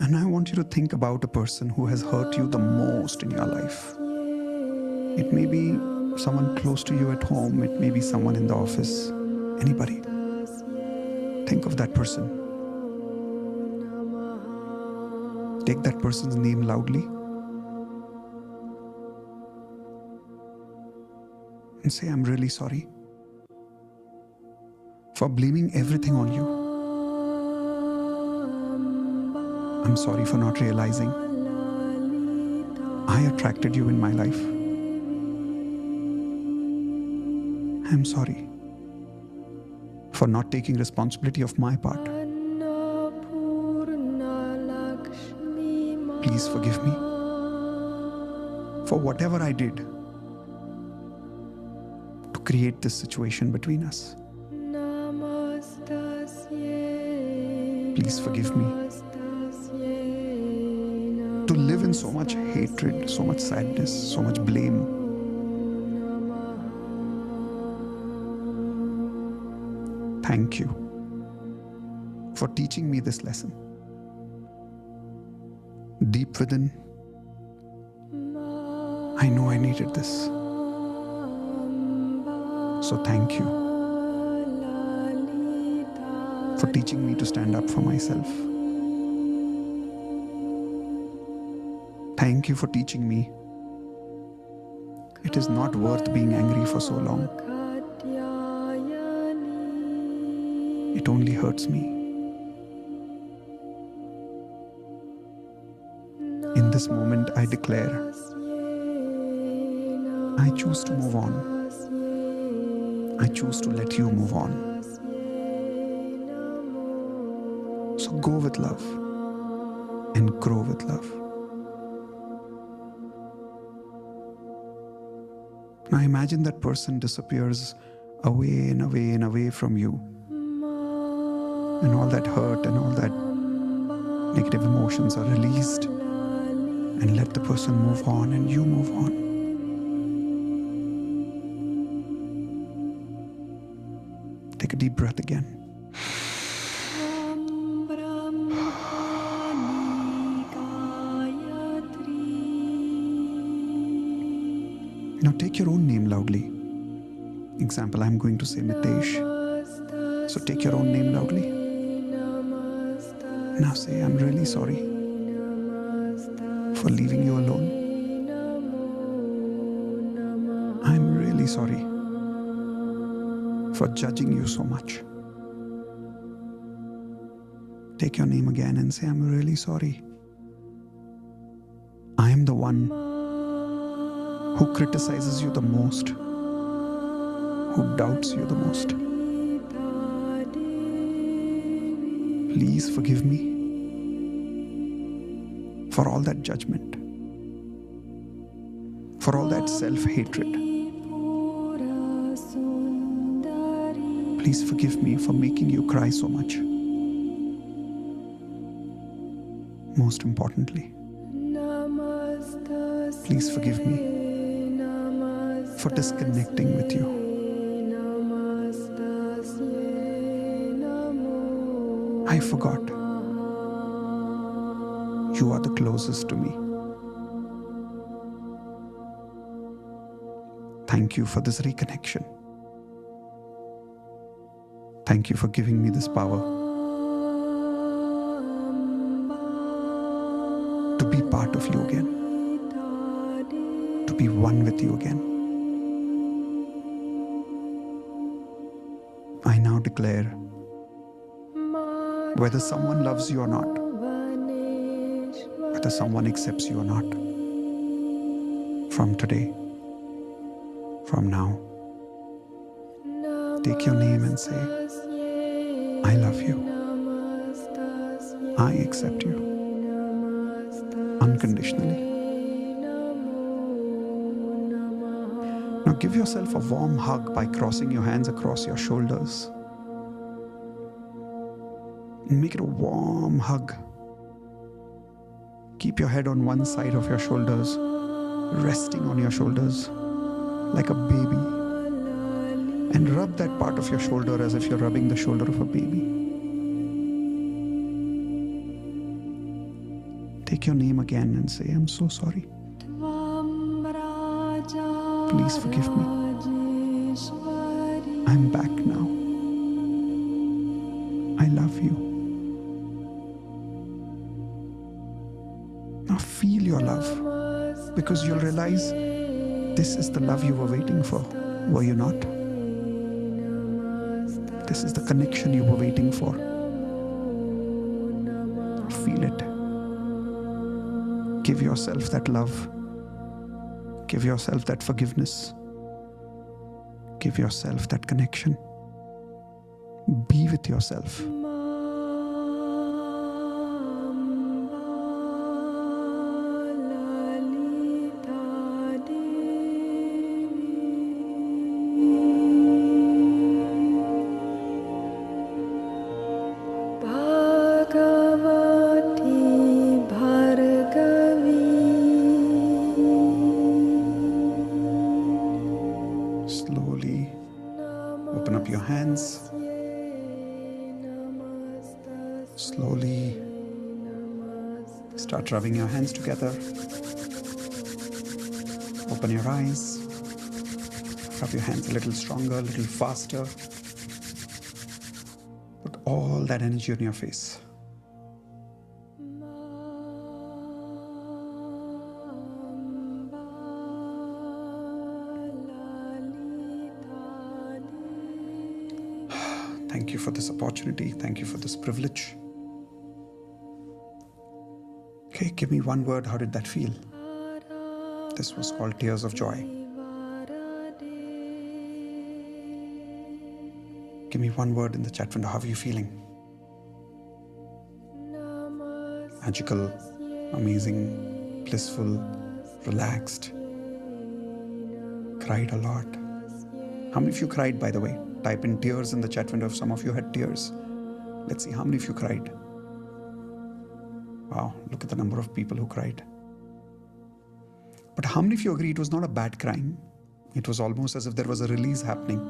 And I want you to think about a person who has hurt you the most in your life. It may be someone close to you at home, it may be someone in the office, anybody. Think of that person. Take that person's name loudly and say, I'm really sorry for blaming everything on you. I'm sorry for not realizing I attracted you in my life. I'm sorry for not taking responsibility of my part. Please forgive me for whatever I did to create this situation between us. Please forgive me to live in so much hatred, so much sadness, so much blame. Thank you for teaching me this lesson. Deep within, I know I needed this. So thank you for teaching me to stand up for myself. Thank you for teaching me it is not worth being angry for so long. It only hurts me. In this moment, I declare, I choose to move on. I choose to let you move on. So go with love and grow with love. Now imagine that person disappears away and away and away from you. And all that hurt and all that negative emotions are released. And let the person move on and you move on. Take a deep breath again. Now take your own name loudly. Example, I'm going to say Mitesh. So take your own name loudly. Now say, I'm really sorry for leaving you alone. I'm really sorry for judging you so much. Take your name again and say, I'm really sorry. I am the one who criticizes you the most, who doubts you the most. Please forgive me for all that judgment, for all that self-hatred. Please forgive me for making you cry so much. Most importantly, please forgive me for disconnecting with you. I forgot. You are the closest to me. Thank you for this reconnection. Thank you for giving me this power to be part of you again, to be one with you again. I now declare, whether someone loves you or not, whether someone accepts you or not, from today, from now, take your name and say, I love you. I accept you unconditionally. Now give yourself a warm hug by crossing your hands across your shoulders. Make it a warm hug. Keep your head on one side of your shoulders, resting on your shoulders like a baby. And rub that part of your shoulder as if you're rubbing the shoulder of a baby. Take your name again and say, I'm so sorry. Please forgive me. I'm back now. I love you. Now feel your love, because you'll realize this is the love you were waiting for, were you not? This is the connection you were waiting for. Feel it. Give yourself that love. Give yourself that forgiveness. Give yourself that connection. Be with yourself. Slowly open up your hands. Slowly start rubbing your hands together. Open your eyes. Rub your hands a little stronger, a little faster. Put all that energy on your face. Thank you for this opportunity. Thank you for this privilege. Okay, give me one word. How did that feel? This was called Tears of Joy. Give me one word in the chat window. How are you feeling? Magical, amazing, blissful, relaxed. Cried a lot. How many of you cried, by the way? Type in tears in the chat window if some of you had tears. Let's see how many of you cried. Wow, look at the number of people who cried. But how many of you agree it was not a bad crying? It was almost as if there was a release happening.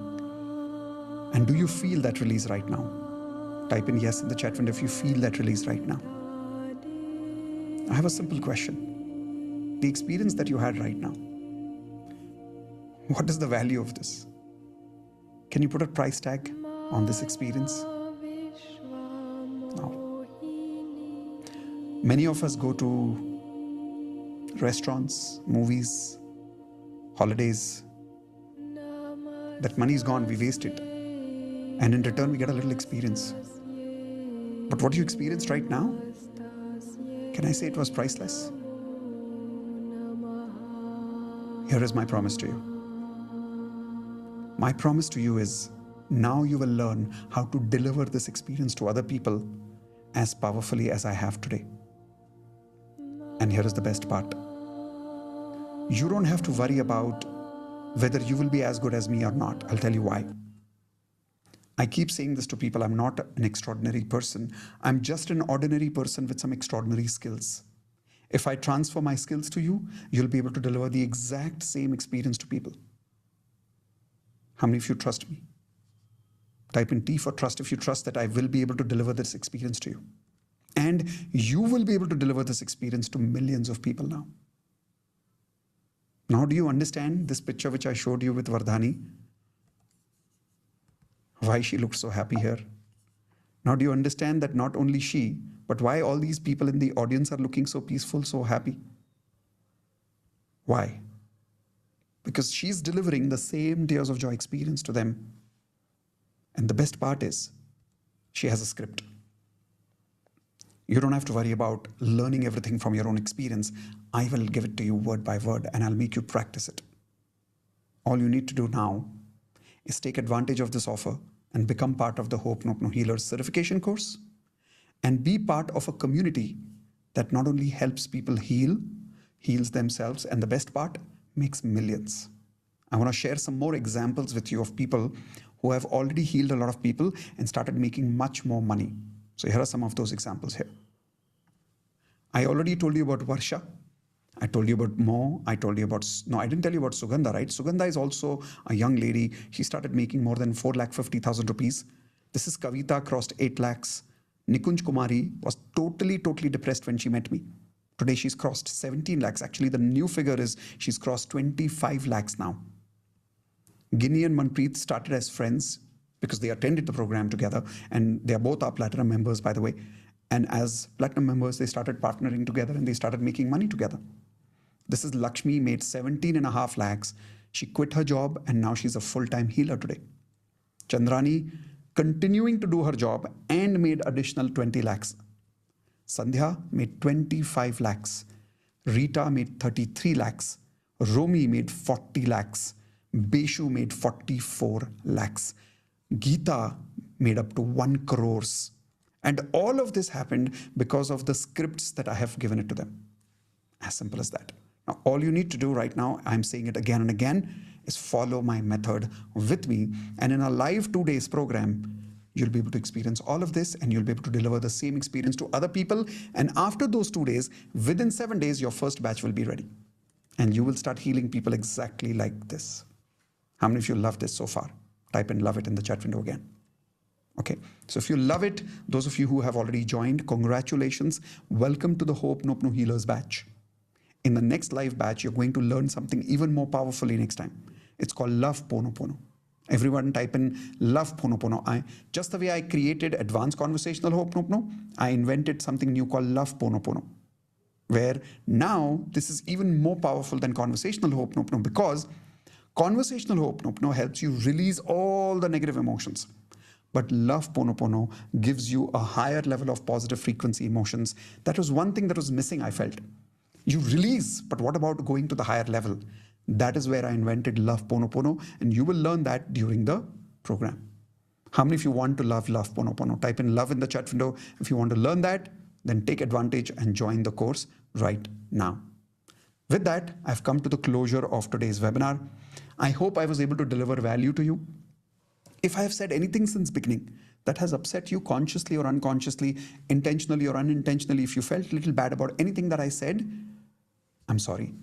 And do you feel that release right now? Type in yes in the chat window if you feel that release right now. I have a simple question. The experience that you had right now, What is the value of this? Can you put a price tag on this experience? No. Many of us go to restaurants, movies, holidays. That money is gone, we waste it. And in return, we get a little experience. But what you experienced right now, can I say it was priceless? Here is my promise to you. My promise to you is, now you will learn how to deliver this experience to other people as powerfully as I have today. And here is the best part. You don't have to worry about whether you will be as good as me or not. I'll tell you why. I keep saying this to people. I'm not an extraordinary person. I'm just an ordinary person with some extraordinary skills. If I transfer my skills to you, you'll be able to deliver the exact same experience to people. How many of you trust me? Type in T for trust if you trust that I will be able to deliver this experience to you. And you will be able to deliver this experience to millions of people now. Now, do you understand this picture which I showed you with Vardhani? Why she looked so happy here? Now, do you understand that not only she, but why all these people in the audience are looking so peaceful, so happy? Why? Because she's delivering the same tears of joy experience to them. And the best part is, she has a script. You don't have to worry about learning everything from your own experience. I will give it to you word by word and I'll make you practice it. All you need to do now is take advantage of this offer and become part of the HoOponopono Healers certification course and be part of a community that not only helps people heal, heals themselves, and the best part, makes millions. I want to share some more examples with you of people who have already healed a lot of people and started making much more money. So here are some of those examples here. I already told you about Varsha. I told you about Mo. I told you about, no, I didn't tell you about Sugandha, right? Sugandha is also a young lady. She started making more than 4,50,000 rupees. This is Kavita, crossed 8 lakhs. Nikunj Kumari was totally depressed when she met me. Today she's crossed 17 lakhs. Actually, the new figure is she's crossed 25 lakhs now. Ginny and Manpreet started as friends because they attended the program together, and they are both our platinum members, by the way. And as platinum members, they started partnering together and they started making money together. This is Lakshmi, made 17.5 lakhs. She quit her job and now she's a full-time healer today. Chandrani continuing to do her job and made additional 20 lakhs. Sandhya made 25 lakhs. Rita made 33 lakhs. Romi made 40 lakhs. Beshu made 44 lakhs. Geeta made up to 1 crores. And all of this happened because of the scripts that I have given it to them. As simple as that. Now, all you need to do right now, I'm saying it again and again, is follow my method with me. And in a live 2 days program, you'll be able to experience all of this and you'll be able to deliver the same experience to other people. And after those 2 days, within 7 days, your first batch will be ready. And you will start healing people exactly like this. How many of you love this so far? Type in love it in the chat window again. Okay, so if you love it, those of you who have already joined, congratulations. Welcome to the HoOponopono Healers batch. In the next live batch, you're going to learn something even more powerfully next time. It's called Love Ponopono. Everyone type in Love Ponopono. Just the way I created advanced conversational HoOponopono, I invented something new called Love Ponopono, where now this is even more powerful than conversational HoOponopono, because conversational HoOponopono helps you release all the negative emotions. But Love Ponopono gives you a higher level of positive frequency emotions. That was one thing that was missing, I felt. You release, but what about going to the higher level? That is where I invented Love Ponopono, and you will learn that during the program. How many of you want to love Ponopono? Type in love in the chat window. If you want to learn that, then take advantage and join the course right now. With that, I've come to the closure of today's webinar. I hope I was able to deliver value to you. If I have said anything since beginning that has upset you consciously or unconsciously, intentionally or unintentionally, if you felt a little bad about anything that I said, I'm sorry.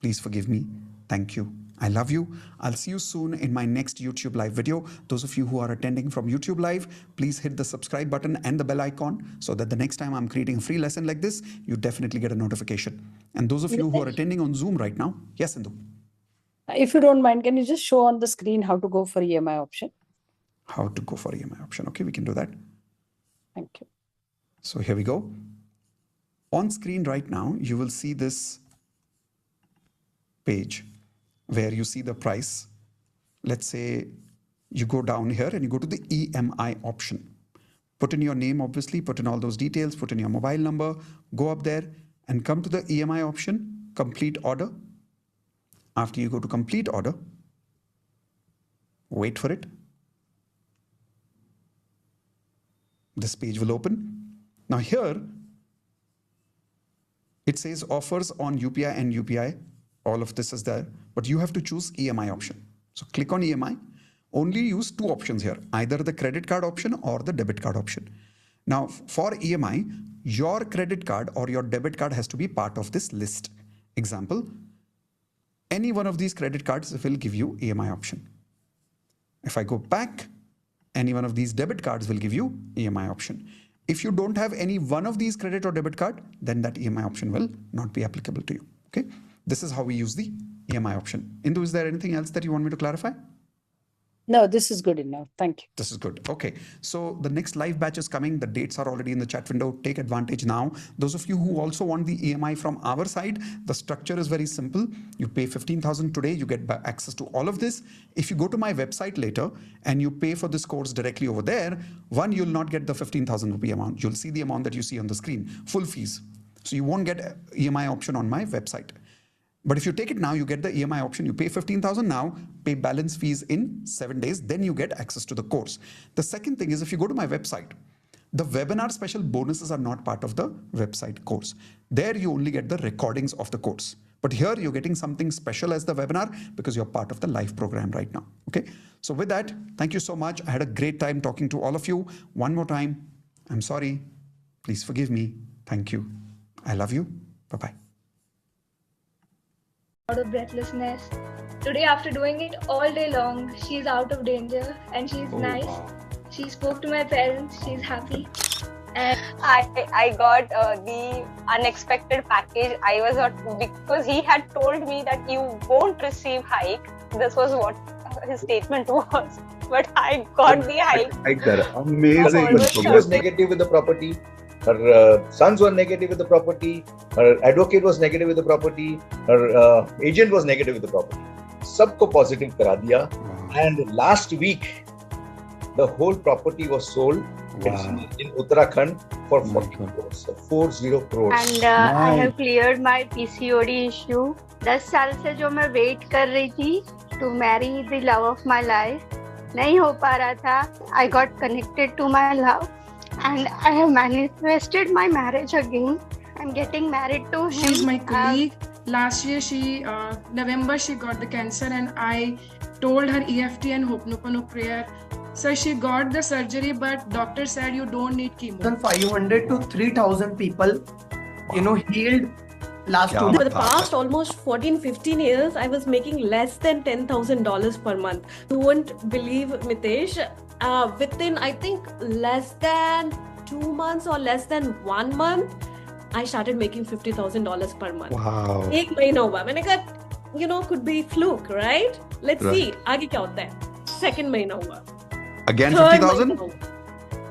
Please forgive me. Thank you. I love you. I'll see you soon in my next YouTube live video. Those of you who are attending from YouTube live, please hit the subscribe button and the bell icon so that the next time I'm creating a free lesson like this, you definitely get a notification. And those of you who are attending on Zoom right now, yes, Indu. If you don't mind, can you just show on the screen how to go for EMI option? How to go for EMI option. Okay, we can do that. Thank you. So here we go. On screen right now, you will see this page where you see the price. Let's say you go down here and you go to the EMI option. Put in your name, obviously, put in all those details, put in your mobile number, go up there and come to the EMI option, complete order. After you go to complete order, wait for it. This page will open. Now here, it says offers on UPI and UPI. All of this is there, but you have to choose EMI option. So click on EMI. Only use two options here, either the credit card option or the debit card option. Now for EMI, your credit card or your debit card has to be part of this list. Example, any one of these credit cards will give you EMI option. If I go back, any one of these debit cards will give you EMI option. If you don't have any one of these credit or debit card, then that EMI option will not be applicable to you. Okay, this is how we use the EMI option. Indu, is there anything else that you want me to clarify? No, this is good enough. Thank you. This is good. Okay. So the next live batch is coming. The dates are already in the chat window. Take advantage now. Those of you who also want the EMI from our side, the structure is very simple. You pay 15,000 today, you get access to all of this. If you go to my website later and you pay for this course directly over there, one, you'll not get the 15,000 rupee amount. You'll see the amount that you see on the screen, full fees. So you won't get EMI option on my website. But if you take it now, you get the EMI option. You pay 15,000 now, pay balance fees in 7 days, then you get access to the course. The second thing is if you go to my website, the webinar special bonuses are not part of the website course. There you only get the recordings of the course. But here you're getting something special as the webinar because you're part of the live program right now. Okay. So with that, thank you so much. I had a great time talking to all of you. One more time, I'm sorry. Please forgive me. Thank you. I love you. Bye-bye. Out of breathlessness. Today, after doing it all day long, she's out of danger and she's nice. Wow. She spoke to my parents. She's happy. And I got the unexpected package. I was not, because he had told me that you won't receive hike. This was what his statement was. But I got the hike. Like that. Amazing. She was negative with the property. Her sons were negative with the property. Her advocate was negative with the property. Her agent was negative with the property. Sabko positive kara diya. And last week, the whole property was sold in Uttarakhand for 40 crores. So 40 crores. And I have cleared my PCOD issue. 10 साल से जो मैं wait कर रही थी to marry the love of my life, नहीं हो पा रहा था. I got connected to my love. And I have manifested my marriage again. I'm getting married to him. She's my colleague. Last year, November, she got the cancer, and I told her EFT and HoOponopono prayer. So she got the surgery, but doctor said you don't need chemo. 500 to 3,000 people, healed last 2 months. For the past almost 14-15 years, I was making less than $10,000 per month. You won't believe, Mitesh. Within, I think, less than 2 months or less than 1 month, I started making $50,000 per month. Wow. एक महीना हुआ. मैंने कहा, could be fluke, right? Let's see. आगे क्या होता है? Second महीना हुआ. Again 50,000?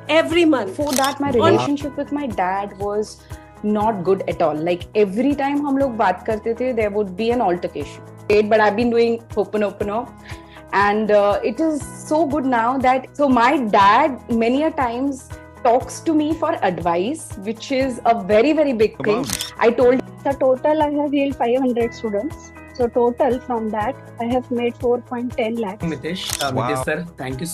Every month. For that, my relationship with my dad was not good at all. Like every time हम लोग बात करते थे, there would be an altercation. But I've been doing HoOponopono. And it is so good now that, so my dad many a times talks to me for advice, which is a very, very big thing. I told the total I have healed 500 students. So total from that I have made 4.10 lakhs. Mitesh, Mitesh sir, thank you